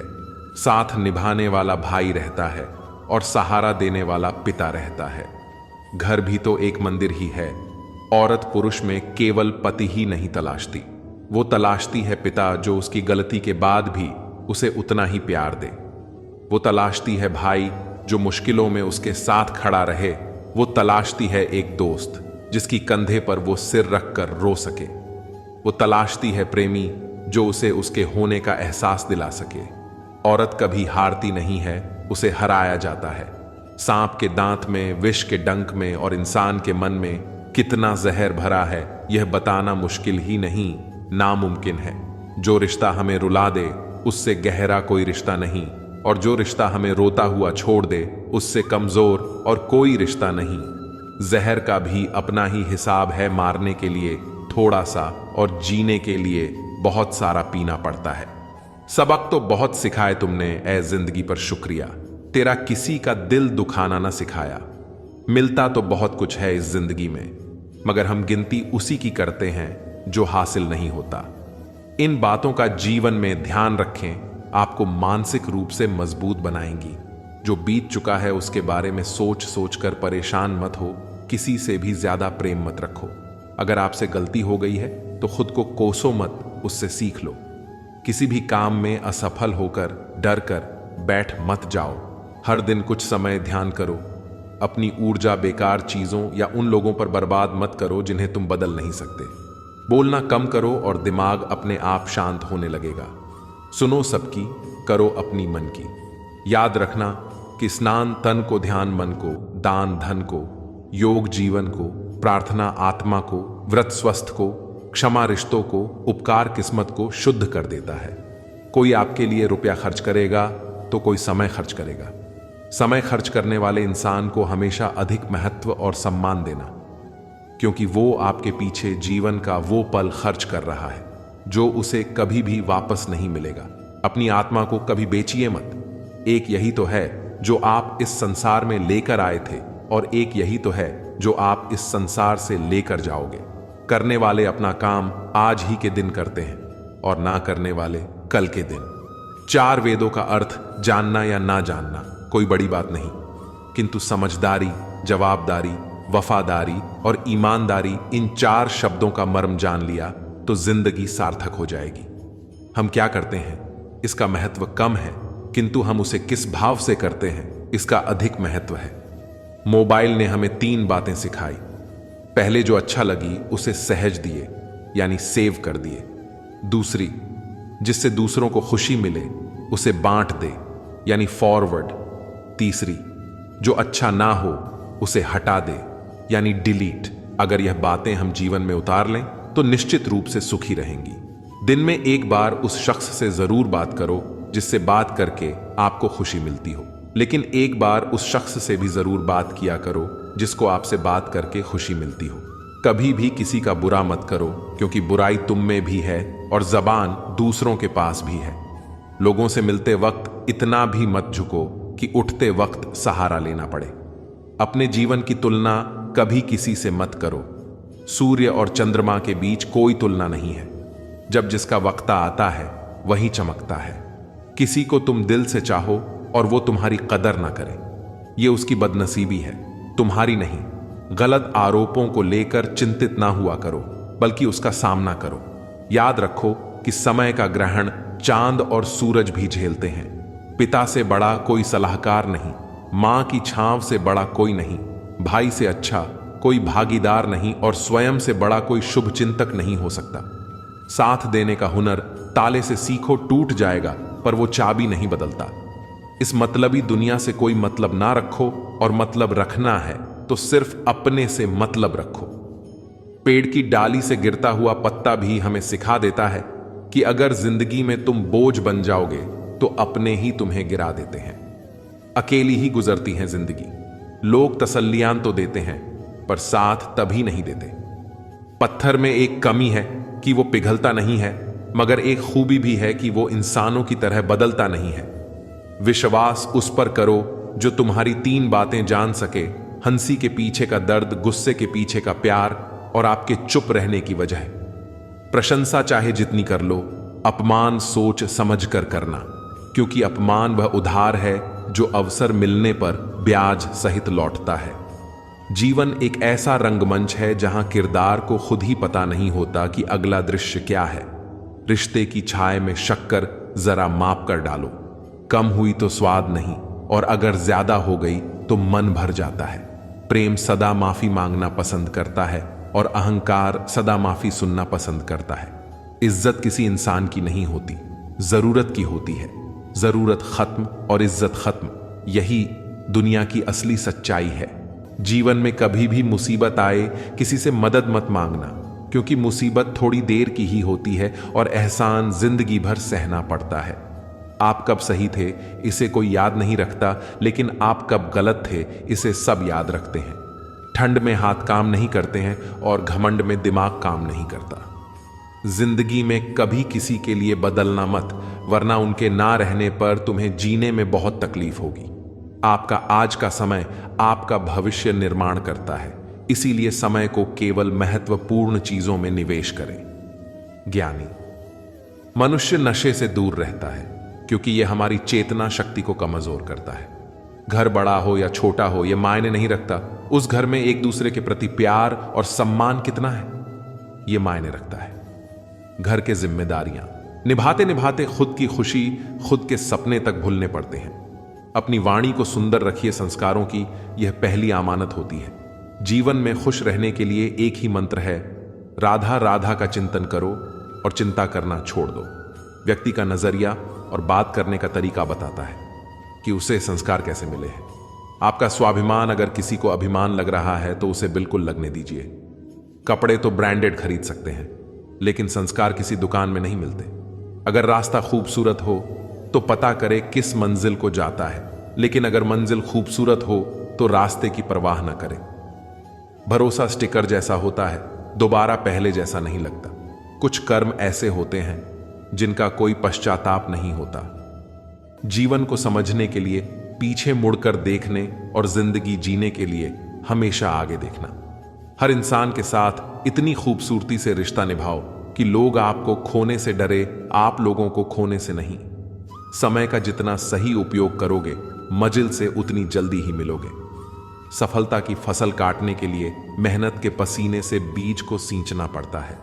साथ निभाने वाला भाई रहता है, और सहारा देने वाला पिता रहता है। घर भी तो एक मंदिर ही है। औरत पुरुष में केवल पति ही नहीं तलाशती, वो तलाशती है पिता जो उसकी गलती के बाद भी उसे उतना ही प्यार दे। वो तलाशती है भाई जो मुश्किलों में उसके साथ खड़ा रहे। वो तलाशती है एक दोस्त जिसकी कंधे पर वो सिर रखकर रो सके। वो तलाशती है प्रेमी जो उसे उसके होने का एहसास दिला सके। औरत कभी हारती नहीं है, उसे हराया जाता है। सांप के दांत में, विष के डंक में और इंसान के मन में कितना जहर भरा है यह बताना मुश्किल ही नहीं, नामुमकिन है। जो रिश्ता हमें रुला दे उससे गहरा कोई रिश्ता नहीं, और जो रिश्ता हमें रोता हुआ छोड़ दे उससे कमजोर और कोई रिश्ता नहीं। जहर का भी अपना ही हिसाब है, मारने के लिए थोड़ा सा और जीने के लिए बहुत सारा पीना पड़ता है। सबक तो बहुत सिखाए तुमने ए जिंदगी, पर शुक्रिया। तेरा किसी का दिल दुखाना ना सिखाया। मिलता तो बहुत कुछ है इस जिंदगी में, मगर हम गिनती उसी की करते हैं जो हासिल नहीं होता। इन बातों का जीवन में ध्यान रखें, आपको मानसिक रूप से मजबूत बनाएंगी। जो बीत चुका है उसके बारे में सोच सोच कर परेशान मत हो। किसी से भी ज्यादा प्रेम मत रखो। अगर आपसे गलती हो गई है तो खुद को कोसो मत, उससे सीख लो। किसी भी काम में असफल होकर डर कर बैठ मत जाओ। हर दिन कुछ समय ध्यान करो। अपनी ऊर्जा बेकार चीजों या उन लोगों पर बर्बाद मत करो जिन्हें तुम बदल नहीं सकते। बोलना कम करो और दिमाग अपने आप शांत होने लगेगा। सुनो सबकी, करो अपनी मन की। याद रखना कि स्नान तन को, ध्यान मन को, दान धन को, योग जीवन को, प्रार्थना आत्मा को, व्रत स्वस्थ को, क्षमा रिश्तों को, उपकार किस्मत को शुद्ध कर देता है। कोई आपके लिए रुपया खर्च करेगा तो कोई समय खर्च करेगा। समय खर्च करने वाले इंसान को हमेशा अधिक महत्व और सम्मान देना, क्योंकि वो आपके पीछे जीवन का वो पल खर्च कर रहा है जो उसे कभी भी वापस नहीं मिलेगा। अपनी आत्मा को कभी बेचिए मत। एक यही तो है जो आप इस संसार में लेकर आए थे, और एक यही तो है जो आप इस संसार से लेकर जाओगे। करने वाले अपना काम आज ही के दिन करते हैं, और ना करने वाले कल के दिन। 4 वेदों का अर्थ जानना या ना जानना कोई बड़ी बात नहीं, किंतु समझदारी, जवाबदारी, वफादारी और ईमानदारी, इन 4 शब्दों का मर्म जान लिया तो जिंदगी सार्थक हो जाएगी। हम क्या करते हैं इसका महत्व कम है, किंतु हम उसे किस भाव से करते हैं इसका अधिक महत्व है। मोबाइल ने हमें 3 बातें सिखाई। पहले जो अच्छा लगी उसे सहज दिए, यानी सेव कर दिए। दूसरी, जिससे दूसरों को खुशी मिले उसे बांट दे, यानी फॉरवर्ड। तीसरी, जो अच्छा ना हो उसे हटा दे, यानी डिलीट। अगर यह बातें हम जीवन में उतार लें तो निश्चित रूप से सुखी रहेंगी। दिन में एक बार उस शख्स से जरूर बात करो जिससे बात करके आपको खुशी मिलती हो। लेकिन एक बार उस शख्स से भी जरूर बात किया करो जिसको आपसे बात करके खुशी मिलती हो। कभी भी किसी का बुरा मत करो, क्योंकि बुराई तुम में भी है और जबान दूसरों के पास भी है। लोगों से मिलते वक्त इतना भी मत झुको कि उठते वक्त सहारा लेना पड़े। अपने जीवन की तुलना कभी किसी से मत करो। सूर्य और चंद्रमा के बीच कोई तुलना नहीं है। जब जिसका वक्ता आता है वही चमकता है। किसी को तुम दिल से चाहो और वो तुम्हारी कदर ना करे, ये उसकी बदनसीबी है, तुम्हारी नहीं। गलत आरोपों को लेकर चिंतित ना हुआ करो, बल्कि उसका सामना करो। याद रखो कि समय का ग्रहण चांद और सूरज भी झेलते हैं। पिता से बड़ा कोई सलाहकार नहीं, मां की छांव से बड़ा कोई नहीं, भाई से अच्छा कोई भागीदार नहीं और स्वयं से बड़ा कोई शुभ चिंतक नहीं हो सकता। साथ देने का हुनर ताले से सीखो, टूट जाएगा पर वो चाबी नहीं बदलता। इस मतलबी दुनिया से कोई मतलब ना रखो, और मतलब रखना है तो सिर्फ अपने से मतलब रखो। पेड़ की डाली से गिरता हुआ पत्ता भी हमें सिखा देता है कि अगर जिंदगी में तुम बोझ बन जाओगे तो अपने ही तुम्हें गिरा देते हैं। अकेली ही गुजरती है जिंदगी। लोग तसल्लियां तो देते हैं पर साथ तभी नहीं देते। पत्थर में एक कमी है कि वो पिघलता नहीं है, मगर एक खूबी भी है कि वो इंसानों की तरह बदलता नहीं है। विश्वास उस पर करो जो तुम्हारी 3 बातें जान सके: हंसी के पीछे का दर्द, गुस्से के पीछे का प्यार और आपके चुप रहने की वजह। प्रशंसा चाहे जितनी कर लो, अपमान सोच समझ कर करना, क्योंकि अपमान वह उधार है जो अवसर मिलने पर ब्याज सहित लौटता है। जीवन एक ऐसा रंगमंच है जहां किरदार को खुद ही पता नहीं होता कि अगला दृश्य क्या है। रिश्ते की छाया में शक्कर जरा माप कर डालो, कम हुई तो स्वाद नहीं, और अगर ज्यादा हो गई तो मन भर जाता है। प्रेम सदा माफी मांगना पसंद करता है और अहंकार सदा माफी सुनना पसंद करता है। इज्जत किसी इंसान की नहीं होती, जरूरत की होती है। जरूरत खत्म और इज्जत खत्म, यही दुनिया की असली सच्चाई है। जीवन में कभी भी मुसीबत आए किसी से मदद मत मांगना, क्योंकि मुसीबत थोड़ी देर की ही होती है और एहसान जिंदगी भर सहना पड़ता है। आप कब सही थे इसे कोई याद नहीं रखता, लेकिन आप कब गलत थे इसे सब याद रखते हैं। ठंड में हाथ काम नहीं करते हैं और घमंड में दिमाग काम नहीं करता। जिंदगी में कभी किसी के लिए बदलना मत, वरना उनके ना रहने पर तुम्हें जीने में बहुत तकलीफ होगी। आपका आज का समय आपका भविष्य निर्माण करता है, इसीलिए समय को केवल महत्वपूर्ण चीजों में निवेश करें। ज्ञानी मनुष्य नशे से दूर रहता है, क्योंकि यह हमारी चेतना शक्ति को कमजोर करता है। घर बड़ा हो या छोटा हो यह मायने नहीं रखता, उस घर में एक दूसरे के प्रति प्यार और सम्मान कितना है यह मायने रखता है। घर के जिम्मेदारियां निभाते निभाते खुद की खुशी, खुद के सपने तक भूलने पड़ते हैं। अपनी वाणी को सुंदर रखिए, संस्कारों की यह पहली अमानत होती है। जीवन में खुश रहने के लिए एक ही मंत्र है: राधा राधा का चिंतन करो और चिंता करना छोड़ दो। व्यक्ति का नजरिया और बात करने का तरीका बताता है कि उसे संस्कार कैसे मिले हैं। आपका स्वाभिमान अगर किसी को अभिमान लग रहा है तो उसे बिल्कुल लगने दीजिए। कपड़े तो ब्रांडेड खरीद सकते हैं, लेकिन संस्कार किसी दुकान में नहीं मिलते। अगर रास्ता खूबसूरत हो तो पता करे किस मंजिल को जाता है, लेकिन अगर मंजिल खूबसूरत हो तो रास्ते की परवाह न करे। भरोसा स्टिकर जैसा होता है, दोबारा पहले जैसा नहीं लगता। कुछ कर्म ऐसे होते हैं जिनका कोई पश्चाताप नहीं होता। जीवन को समझने के लिए पीछे मुड़कर देखने और जिंदगी जीने के लिए हमेशा आगे देखना। हर इंसान के साथ इतनी खूबसूरती से रिश्ता निभाओ कि लोग आपको खोने से डरे, आप लोगों को खोने से नहीं। समय का जितना सही उपयोग करोगे, मंजिल से उतनी जल्दी ही मिलोगे। सफलता की फसल काटने के लिए मेहनत के पसीने से बीज को सींचना पड़ता है।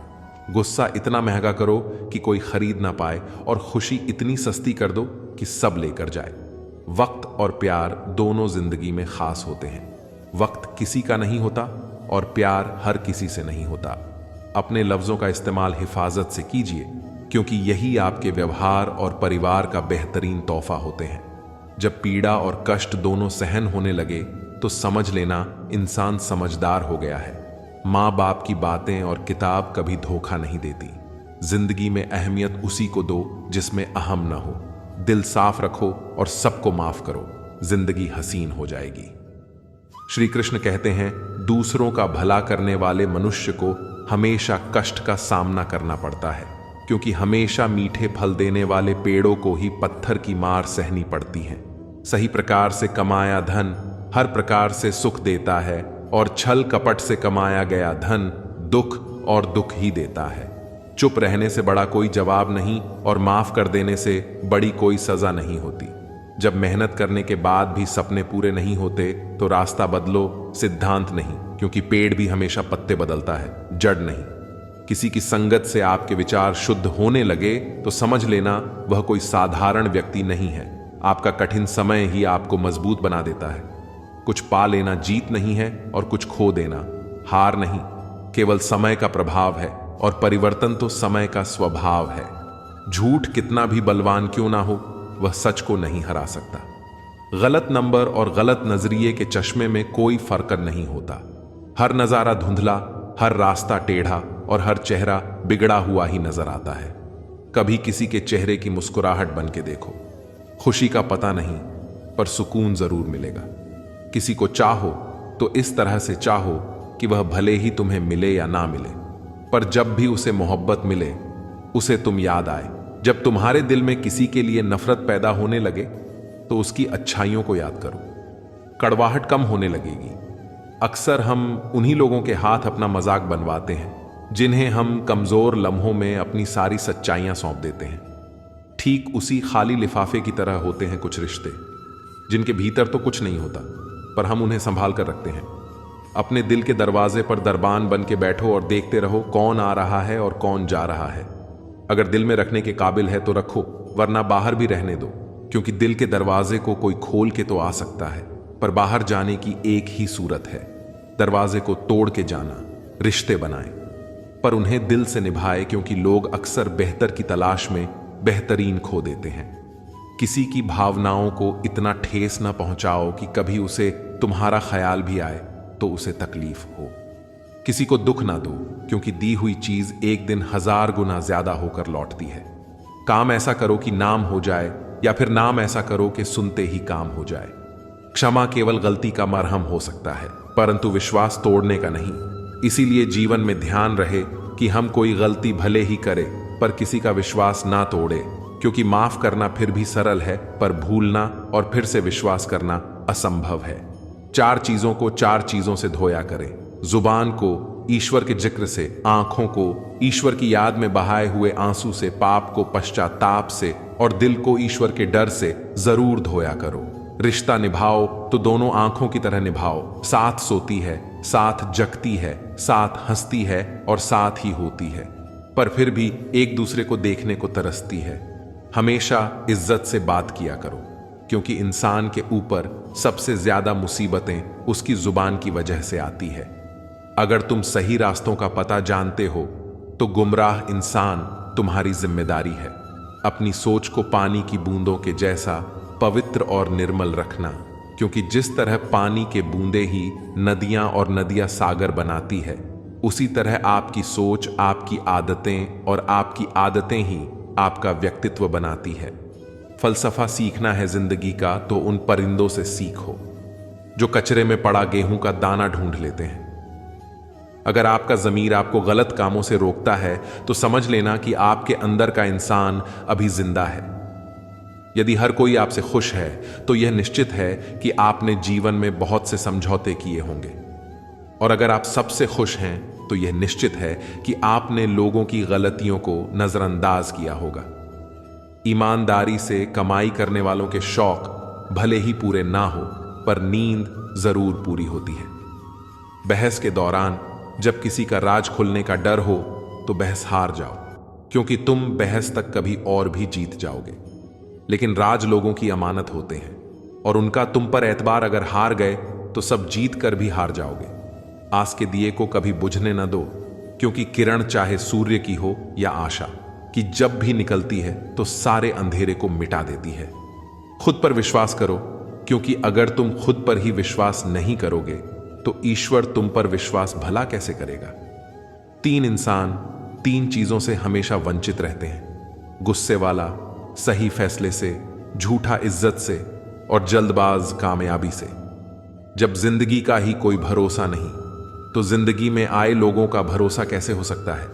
गुस्सा इतना महंगा करो कि कोई खरीद ना पाए, और खुशी इतनी सस्ती कर दो कि सब लेकर जाए। वक्त और प्यार दोनों जिंदगी में खास होते हैं। वक्त किसी का नहीं होता और प्यार हर किसी से नहीं होता। अपने लफ्जों का इस्तेमाल हिफाजत से कीजिए, क्योंकि यही आपके व्यवहार और परिवार का बेहतरीन तोहफा होते हैं। जब पीड़ा और कष्ट दोनों सहन होने लगे तो समझ लेना इंसान समझदार हो गया है। माँ बाप की बातें और किताब कभी धोखा नहीं देती। जिंदगी में अहमियत उसी को दो जिसमें अहम न हो। दिल साफ रखो और सबको माफ करो। जिंदगी हसीन हो जाएगी। श्री कृष्ण कहते हैं, दूसरों का भला करने वाले मनुष्य को हमेशा कष्ट का सामना करना पड़ता है, क्योंकि हमेशा मीठे फल देने वाले पेड़ों को ही पत्थर की मार सहनी पड़ती है। सही प्रकार से कमाया धन हर प्रकार से सुख देता है, और छल कपट से कमाया गया धन दुख और दुख ही देता है। चुप रहने से बड़ा कोई जवाब नहीं, और माफ कर देने से बड़ी कोई सजा नहीं होती। जब मेहनत करने के बाद भी सपने पूरे नहीं होते तो रास्ता बदलो, सिद्धांत नहीं, क्योंकि पेड़ भी हमेशा पत्ते बदलता है, जड़ नहीं। किसी की संगत से आपके विचार शुद्ध होने लगे तो समझ लेना वह कोई साधारण व्यक्ति नहीं है। आपका कठिन समय ही आपको मजबूत बना देता है। कुछ पा लेना जीत नहीं है, और कुछ खो देना हार नहीं, केवल समय का प्रभाव है, और परिवर्तन तो समय का स्वभाव है। झूठ कितना भी बलवान क्यों ना हो, वह सच को नहीं हरा सकता। गलत नंबर और गलत नजरिए के चश्मे में कोई फर्क नहीं होता। हर नजारा धुंधला, हर रास्ता टेढ़ा, और हर चेहरा बिगड़ा हुआ ही नजर आता है। कभी किसी के चेहरे की मुस्कुराहट बन के देखो। खुशी का पता नहीं, पर सुकून जरूर मिलेगा। किसी को चाहो तो इस तरह से चाहो कि वह भले ही तुम्हें मिले या ना मिले, पर जब भी उसे मोहब्बत मिले उसे तुम याद आए। जब तुम्हारे दिल में किसी के लिए नफरत पैदा होने लगे तो उसकी अच्छाइयों को याद करो, कड़वाहट कम होने लगेगी। अक्सर हम उन्हीं लोगों के हाथ अपना मजाक बनवाते हैं जिन्हें हम कमजोर लम्हों में अपनी सारी सच्चाइयां सौंप देते हैं। ठीक उसी खाली लिफाफे की तरह होते हैं कुछ रिश्ते, जिनके भीतर तो कुछ नहीं होता, पर हम उन्हें संभाल कर रखते हैं। अपने दिल के दरवाजे पर दरबान बन के बैठो और देखते रहो कौन आ रहा है और कौन जा रहा है। अगर दिल में रखने के काबिल है तो रखो, वरना बाहर भी रहने दो, क्योंकि दिल के दरवाजे को कोई खोल के तो आ सकता है, पर बाहर जाने की एक ही सूरत है, दरवाजे को तोड़ के जाना। रिश्ते बनाए, पर उन्हें दिल से निभाए, क्योंकि लोग अक्सर बेहतर की तलाश में बेहतरीन खो देते हैं। किसी की भावनाओं को इतना ठेस न पहुंचाओ कि कभी उसे तुम्हारा ख्याल भी आए तो उसे तकलीफ हो। किसी को दुख ना दो, क्योंकि दी हुई चीज एक दिन 1000 गुना ज्यादा होकर लौटती है। काम ऐसा करो कि नाम हो जाए, या फिर नाम ऐसा करो कि सुनते ही काम हो जाए। क्षमा केवल गलती का मरहम हो सकता है, परंतु विश्वास तोड़ने का नहीं। इसीलिए जीवन में ध्यान रहे कि हम कोई गलती भले ही करें, पर किसी का विश्वास ना तोड़े, क्योंकि माफ करना फिर भी सरल है, पर भूलना और फिर से विश्वास करना असंभव है। 4 चीजों को 4 चीजों से धोया करें। जुबान को ईश्वर के जिक्र से, आंखों को ईश्वर की याद में बहाए हुए आंसू से, पाप को पश्चाताप से, और दिल को ईश्वर के डर से जरूर धोया करो। रिश्ता निभाओ तो दोनों आंखों की तरह निभाओ। साथ सोती है, साथ जगती है, साथ हंसती है और साथ ही होती है, पर फिर भी एक दूसरे को देखने को तरसती है। हमेशा इज्जत से बात किया करो, क्योंकि इंसान के ऊपर सबसे ज्यादा मुसीबतें उसकी जुबान की वजह से आती है। अगर तुम सही रास्तों का पता जानते हो तो गुमराह इंसान तुम्हारी जिम्मेदारी है। अपनी सोच को पानी की बूंदों के जैसा पवित्र और निर्मल रखना, क्योंकि जिस तरह पानी के बूंदे ही नदियां और नदियां सागर बनाती है, उसी तरह आपकी सोच, आपकी आदतें और आपकी आदतें ही आपका व्यक्तित्व बनाती है। फलसफा सीखना है जिंदगी का तो उन परिंदों से सीखो जो कचरे में पड़ा गेहूं का दाना ढूंढ लेते हैं। अगर आपका ज़मीर आपको गलत कामों से रोकता है तो समझ लेना कि आपके अंदर का इंसान अभी जिंदा है। यदि हर कोई आपसे खुश है तो यह निश्चित है कि आपने जीवन में बहुत से समझौते किए होंगे, और अगर आप सबसे खुश हैं तो यह निश्चित है कि आपने लोगों की गलतियों को नजरअंदाज किया होगा। ईमानदारी से कमाई करने वालों के शौक भले ही पूरे ना हो, पर नींद जरूर पूरी होती है। बहस के दौरान जब किसी का राज खुलने का डर हो तो बहस हार जाओ, क्योंकि तुम बहस तक कभी और भी जीत जाओगे। लेकिन राज लोगों की अमानत होते हैं, और उनका तुम पर एतबार अगर हार गए तो सब जीत कर भी हार जाओगे। आस के दिए को कभी बुझने न दो, क्योंकि किरण चाहे सूर्य की हो या आशा कि जब भी निकलती है तो सारे अंधेरे को मिटा देती है। खुद पर विश्वास करो, क्योंकि अगर तुम खुद पर ही विश्वास नहीं करोगे तो ईश्वर तुम पर विश्वास भला कैसे करेगा। 3 इंसान 3 चीजों से हमेशा वंचित रहते हैं: गुस्से वाला, सही फैसले से, झूठा इज्जत से, और जल्दबाज कामयाबी से। जब जिंदगी का ही कोई भरोसा नहीं, तो जिंदगी में आए लोगों का भरोसा कैसे हो सकता है?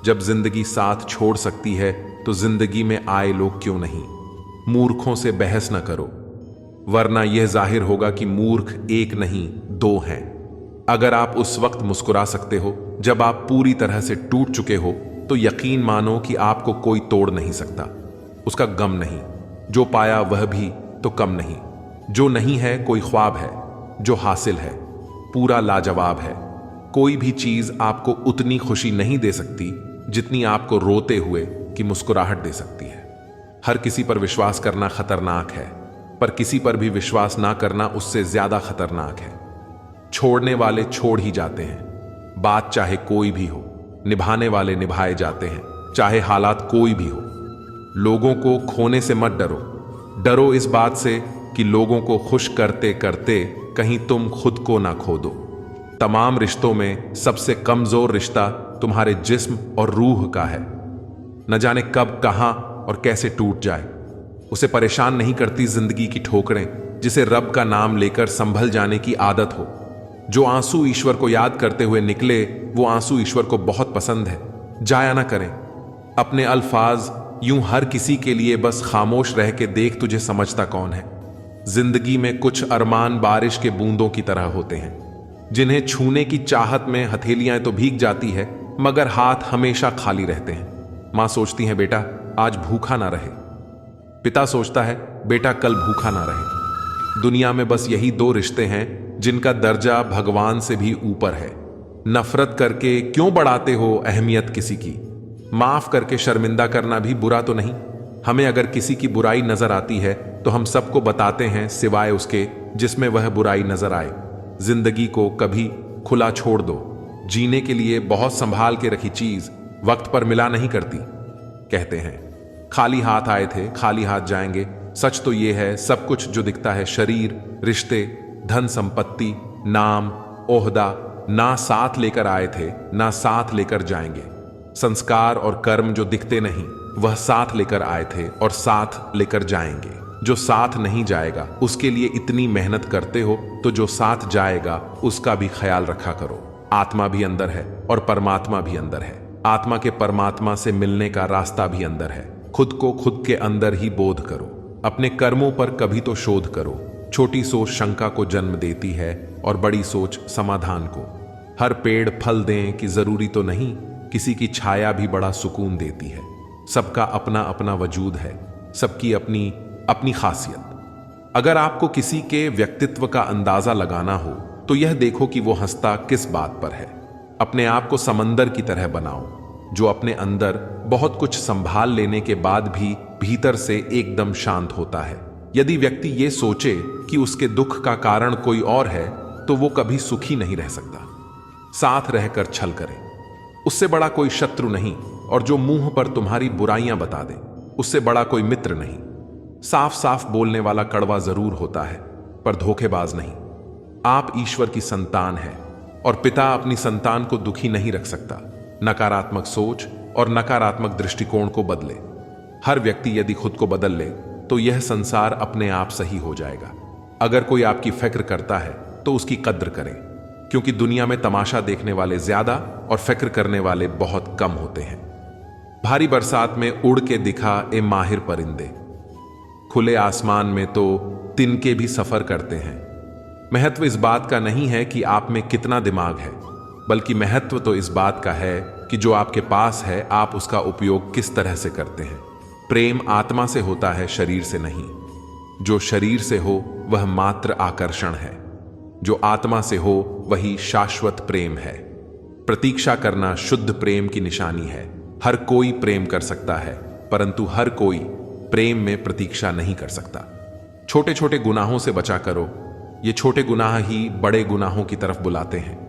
जब जिंदगी साथ छोड़ सकती है, तो जिंदगी में आए लोग क्यों नहीं? मूर्खों से बहस न करो, वरना यह जाहिर होगा कि मूर्ख एक नहीं दो हैं। अगर आप उस वक्त मुस्कुरा सकते हो जब आप पूरी तरह से टूट चुके हो, तो यकीन मानो कि आपको कोई तोड़ नहीं सकता। उसका गम नहीं, जो पाया वह भी तो कम नहीं। जो नहीं है कोई ख्वाब है, जो हासिल है पूरा लाजवाब है। कोई भी चीज आपको उतनी खुशी नहीं दे सकती जितनी आपको रोते हुए की मुस्कुराहट दे सकती है। हर किसी पर विश्वास करना खतरनाक है, पर किसी पर भी विश्वास ना करना उससे ज्यादा खतरनाक है। छोड़ने वाले छोड़ ही जाते हैं, बात चाहे कोई भी हो। निभाने वाले निभाए जाते हैं, चाहे हालात कोई भी हो। लोगों को खोने से मत डरो, डरो इस बात से कि लोगों को खुश करते करते कहीं तुम खुद को ना खो दो। तमाम रिश्तों में सबसे कमजोर रिश्ता तुम्हारे जिस्म और रूह का है। न जाने कब, कहां और कैसे टूट जाए। उसे परेशान नहीं करती जिंदगी की ठोकरें, जिसे रब का नाम लेकर संभल जाने की आदत हो। जो आंसू ईश्वर को याद करते हुए निकले, वो आंसू ईश्वर को बहुत पसंद है। जाया ना करें अपने अल्फाज यूं हर किसी के लिए, बस खामोश रह के देख तुझे समझता कौन है। जिंदगी में कुछ अरमान बारिश के बूंदों की तरह होते हैं, जिन्हें छूने की चाहत में हथेलियां तो भीग जाती है, मगर हाथ हमेशा खाली रहते हैं। मां सोचती है बेटा आज भूखा ना रहे, पिता सोचता है बेटा कल भूखा ना रहे। दुनिया में बस यही दो रिश्ते हैं जिनका दर्जा भगवान से भी ऊपर है। नफरत करके क्यों बढ़ाते हो अहमियत किसी की? माफ करके शर्मिंदा करना भी बुरा तो नहीं। हमें अगर किसी की बुराई नजर आती है तो हम सबको बताते हैं, सिवाय उसके जिसमें वह बुराई नजर आए। जिंदगी को कभी खुला छोड़ दो। जीने के लिए बहुत संभाल के रखी चीज वक्त पर मिला नहीं करती। कहते हैं खाली हाथ आए थे खाली हाथ जाएंगे। सच तो यह है, सब कुछ जो दिखता है, शरीर, रिश्ते, धन संपत्ति, नाम, ओहदा, ना साथ लेकर आए थे ना साथ लेकर जाएंगे। संस्कार और कर्म जो दिखते नहीं, वह साथ लेकर आए थे और साथ लेकर जाएंगे। जो साथ नहीं जाएगा उसके लिए इतनी मेहनत करते हो, तो जो साथ जाएगा उसका भी ख्याल रखा करो। आत्मा भी अंदर है और परमात्मा भी अंदर है। आत्मा के परमात्मा से मिलने का रास्ता भी अंदर है। खुद को खुद के अंदर ही बोध करो। अपने कर्मों पर कभी तो शोध करो। छोटी सोच शंका को जन्म देती है और बड़ी सोच समाधान को। हर पेड़ फल दें कि जरूरी तो नहीं, किसी की छाया भी बड़ा सुकून देती है। सबका अपना अपना वजूद है, सबकी अपनी अपनी खासियत। अगर आपको किसी के व्यक्तित्व का अंदाजा लगाना हो तो यह देखो कि वो हंसता किस बात पर है। अपने आप को समंदर की तरह बनाओ, जो अपने अंदर बहुत कुछ संभाल लेने के बाद भी भीतर से एकदम शांत होता है। यदि व्यक्ति ये सोचे कि उसके दुख का कारण कोई और है, तो वो कभी सुखी नहीं रह सकता। साथ रहकर छल करे, उससे बड़ा कोई शत्रु नहीं। और जो मुंह पर तुम्हारी बुराइयां बता दे, उससे बड़ा कोई मित्र नहीं। साफ साफ बोलने वाला कड़वा जरूर होता है, पर धोखेबाज नहीं। आप ईश्वर की संतान हैं और पिता अपनी संतान को दुखी नहीं रख सकता। नकारात्मक सोच और नकारात्मक दृष्टिकोण को बदले। हर व्यक्ति यदि खुद को बदल ले तो यह संसार अपने आप सही हो जाएगा। अगर कोई आपकी फिक्र करता है तो उसकी कद्र करें, क्योंकि दुनिया में तमाशा देखने वाले ज्यादा और फिक्र करने वाले बहुत कम होते हैं। भारी बरसात में उड़ के दिखा ए माहिर परिंदे, खुले आसमान में तो तिनके भी सफर करते हैं। महत्व इस बात का नहीं है कि आप में कितना दिमाग है, बल्कि महत्व तो इस बात का है कि जो आपके पास है आप उसका उपयोग किस तरह से करते हैं। प्रेम आत्मा से होता है, शरीर से नहीं। जो शरीर से हो वह मात्र आकर्षण है, जो आत्मा से हो वही शाश्वत प्रेम है। प्रतीक्षा करना शुद्ध प्रेम की निशानी है। हर कोई प्रेम कर सकता है, परंतु हर कोई प्रेम में प्रतीक्षा नहीं कर सकता। छोटे छोटे गुनाहों से बचा करो, ये छोटे गुनाह ही बड़े गुनाहों की तरफ बुलाते हैं।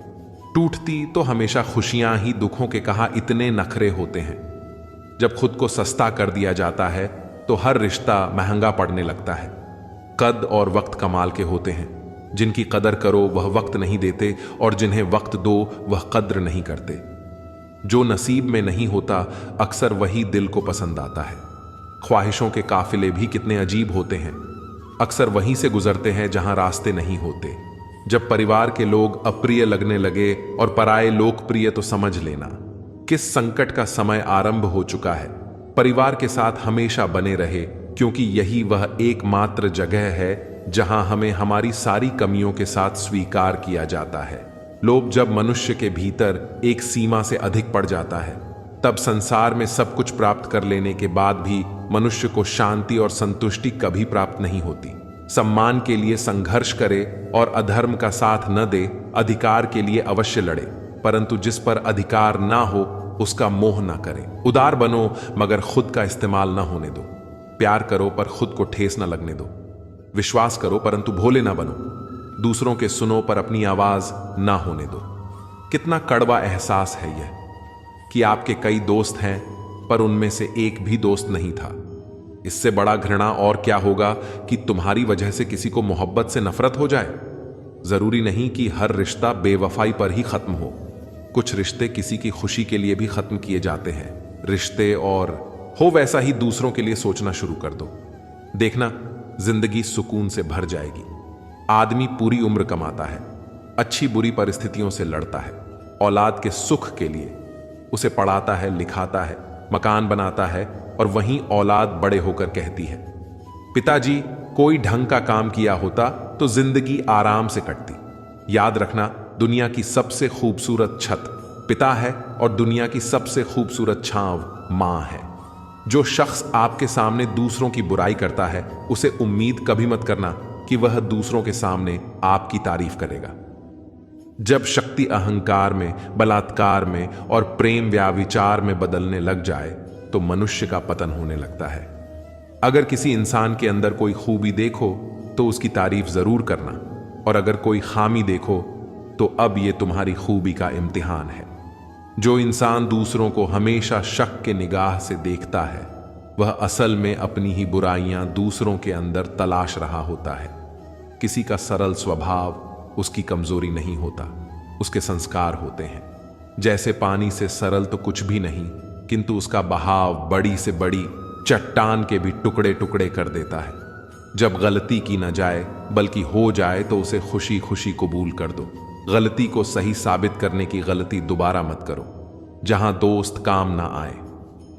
टूटती तो हमेशा खुशियां ही दुखों के कहा इतने नखरे होते हैं। जब खुद को सस्ता कर दिया जाता है तो हर रिश्ता महंगा पड़ने लगता है। कद और वक्त कमाल के होते हैं। जिनकी कदर करो वह वक्त नहीं देते, और जिन्हें वक्त दो वह कद्र नहीं करते। जो नसीब में नहीं होता अक्सर वही दिल को पसंद आता है। ख्वाहिशों के काफिले भी कितने अजीब होते हैं। अक्सर वहीं से गुजरते हैं जहां रास्ते नहीं होते। जब परिवार के लोग अप्रिय लगने लगे और पराये लोकप्रिय, तो समझ लेना किस संकट का समय आरंभ हो चुका है। परिवार के साथ हमेशा बने रहे, क्योंकि यही वह एकमात्र जगह है जहां हमें हमारी सारी कमियों के साथ स्वीकार किया जाता है। लोभ जब मनुष्य के भीतर एक सीमा से अधिक पड़ जाता है, तब संसार में सब कुछ प्राप्त कर लेने के बाद भी मनुष्य को शांति और संतुष्टि कभी प्राप्त नहीं होती। सम्मान के लिए संघर्ष करे और अधर्म का साथ न दे, अधिकार के लिए अवश्य लड़े, परंतु जिस पर अधिकार ना हो उसका मोह ना करे। उदार बनो मगर खुद का इस्तेमाल ना होने दो। प्यार करो पर खुद को ठेस ना लगने दो। विश्वास करो परंतु भोले ना बनो। दूसरों के सुनो पर अपनी आवाज ना होने दो। कितना कड़वा एहसास है यह कि आपके कई दोस्त हैं पर उनमें से एक भी दोस्त नहीं था। इससे बड़ा घृणा और क्या होगा कि तुम्हारी वजह से किसी को मोहब्बत से नफरत हो जाए। जरूरी नहीं कि हर रिश्ता बेवफाई पर ही खत्म हो। कुछ रिश्ते किसी की खुशी के लिए भी खत्म किए जाते हैं। रिश्ते और हो वैसा ही दूसरों के लिए सोचना शुरू कर दो। देखना जिंदगी सुकून से भर जाएगी। आदमी पूरी उम्र कमाता है, अच्छी बुरी परिस्थितियों से लड़ता है, औलाद के सुख के लिए उसे पढ़ाता है, लिखाता है, मकान बनाता है, और वहीं औलाद बड़े होकर कहती है, पिताजी कोई ढंग का काम किया होता तो जिंदगी आराम से कटती। याद रखना, दुनिया की सबसे खूबसूरत छत पिता है और दुनिया की सबसे खूबसूरत छांव मां है। जो शख्स आपके सामने दूसरों की बुराई करता है, उसे उम्मीद कभी मत करना कि वह दूसरों के सामने आपकी तारीफ करेगा। जब शक्ति अहंकार में, बलात्कार में और प्रेम व्याविचार में बदलने लग जाए तो मनुष्य का पतन होने लगता है। अगर किसी इंसान के अंदर कोई खूबी देखो तो उसकी तारीफ जरूर करना, और अगर कोई खामी देखो तो अब यह तुम्हारी खूबी का इम्तिहान है। जो इंसान दूसरों को हमेशा शक के निगाह से देखता है, वह असल में अपनी ही बुराइयां दूसरों के अंदर तलाश रहा होता है। किसी का सरल स्वभाव उसकी कमजोरी नहीं होता, उसके संस्कार होते हैं। जैसे पानी से सरल तो कुछ भी नहीं, किंतु उसका बहाव बड़ी से बड़ी चट्टान के भी टुकड़े टुकड़े कर देता है। जब गलती की न जाए बल्कि हो जाए तो उसे खुशी खुशी कबूल कर दो। गलती को सही साबित करने की गलती दोबारा मत करो। जहां दोस्त काम ना आए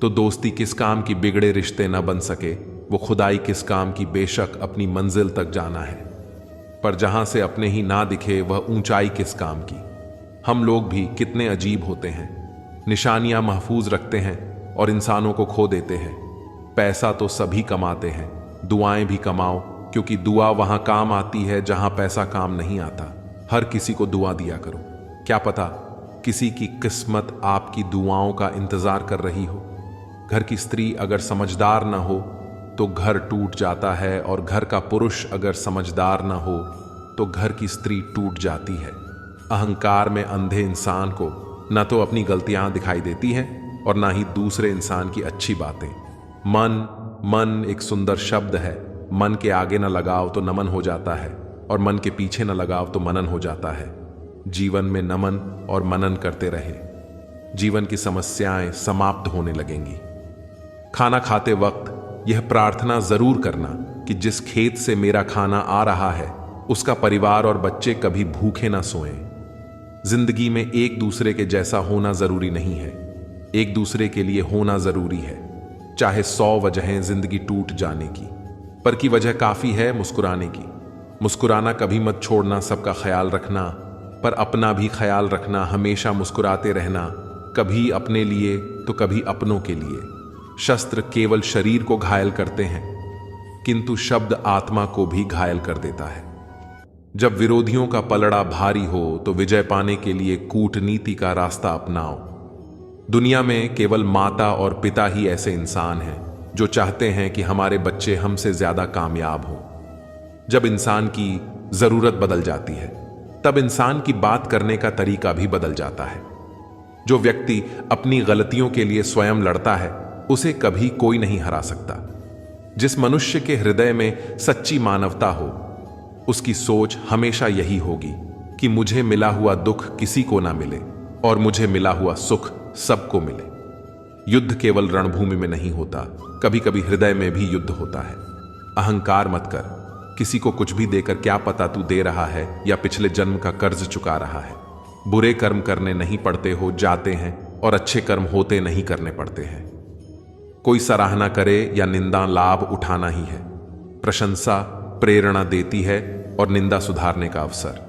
तो दोस्ती किस काम की, बिगड़े रिश्ते न बन सके वो खुदाई किस काम की, बेशक अपनी मंजिल तक जाना है। पर जहां से अपने ही ना दिखे वह ऊंचाई किस काम की। हम लोग भी कितने अजीब होते हैं, निशानियां महफूज रखते हैं और इंसानों को खो देते हैं। पैसा तो सभी कमाते हैं, दुआएं भी कमाओ, क्योंकि दुआ वहां काम आती है जहां पैसा काम नहीं आता। हर किसी को दुआ दिया करो, क्या पता किसी की किस्मत आपकी दुआओं का इंतजार कर रही हो। घर की स्त्री अगर समझदार ना हो तो घर टूट जाता है, और घर का पुरुष अगर समझदार ना हो तो घर की स्त्री टूट जाती है। अहंकार में अंधे इंसान को न तो अपनी गलतियां दिखाई देती हैं और ना ही दूसरे इंसान की अच्छी बातें। मन एक सुंदर शब्द है। मन के आगे न लगाओ तो नमन हो जाता है, और मन के पीछे न लगाओ तो मनन हो जाता है। जीवन में नमन और मनन करते रहे, जीवन की समस्याएं समाप्त होने लगेंगी। खाना खाते वक्त यह प्रार्थना जरूर करना कि जिस खेत से मेरा खाना आ रहा है उसका परिवार और बच्चे कभी भूखे ना सोएं। जिंदगी में एक दूसरे के जैसा होना जरूरी नहीं है, एक दूसरे के लिए होना जरूरी है। चाहे 100 वजहें जिंदगी टूट जाने की, पर की वजह काफी है मुस्कुराने की। मुस्कुराना कभी मत छोड़ना, सबका ख्याल रखना, पर अपना भी ख्याल रखना। हमेशा मुस्कुराते रहना, कभी अपने लिए तो कभी अपनों के लिए। शस्त्र केवल शरीर को घायल करते हैं, किंतु शब्द आत्मा को भी घायल कर देता है। जब विरोधियों का पलड़ा भारी हो तो विजय पाने के लिए कूटनीति का रास्ता अपनाओ। दुनिया में केवल माता और पिता ही ऐसे इंसान हैं जो चाहते हैं कि हमारे बच्चे हमसे ज्यादा कामयाब हों। जब इंसान की जरूरत बदल जाती है तब इंसान की बात करने का तरीका भी बदल जाता है। जो व्यक्ति अपनी गलतियों के लिए स्वयं लड़ता है उसे कभी कोई नहीं हरा सकता। जिस मनुष्य के हृदय में सच्ची मानवता हो उसकी सोच हमेशा यही होगी कि मुझे मिला हुआ दुख किसी को ना मिले और मुझे मिला हुआ सुख सबको मिले। युद्ध केवल रणभूमि में नहीं होता, कभी कभी हृदय में भी युद्ध होता है। अहंकार मत कर, किसी को कुछ भी देकर क्या पता तू दे रहा है या पिछले जन्म का कर्ज चुका रहा है। बुरे कर्म करने नहीं पड़ते हो जाते हैं और अच्छे कर्म होते नहीं करने पड़ते हैं। कोई सराहना करे या निंदा लाभ उठाना ही है। प्रशंसा प्रेरणा देती है और निंदा सुधारने का अवसर।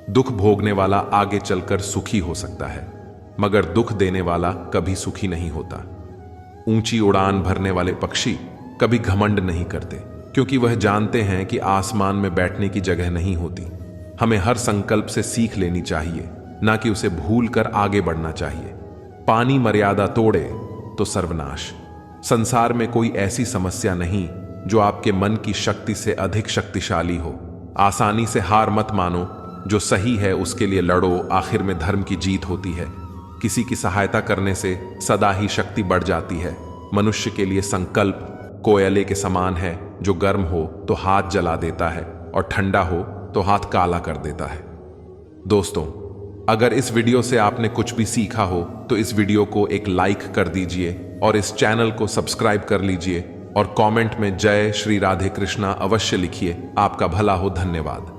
दुख भोगने वाला आगे चलकर सुखी हो सकता है, मगर दुख देने वाला कभी सुखी नहीं होता। ऊंची उड़ान भरने वाले पक्षी कभी घमंड नहीं करते, क्योंकि वह जानते हैं कि आसमान में बैठने की जगह नहीं होती। हमें हर संकल्प से सीख लेनी चाहिए, ना कि उसे भूल कर आगे बढ़ना चाहिए। पानी मर्यादा तोड़े तो सर्वनाश। संसार में कोई ऐसी समस्या नहीं जो आपके मन की शक्ति से अधिक शक्तिशाली हो। आसानी से हार मत मानो, जो सही है उसके लिए लड़ो, आखिर में धर्म की जीत होती है। किसी की सहायता करने से सदा ही शक्ति बढ़ जाती है। मनुष्य के लिए संकल्प कोयले के समान है, जो गर्म हो तो हाथ जला देता है और ठंडा हो तो हाथ काला कर देता है। दोस्तों, अगर इस वीडियो से आपने कुछ भी सीखा हो तो इस वीडियो को एक लाइक कर दीजिए और इस चैनल को सब्सक्राइब कर लीजिए और कमेंट में जय श्री राधे कृष्णा अवश्य लिखिए। आपका भला हो। धन्यवाद।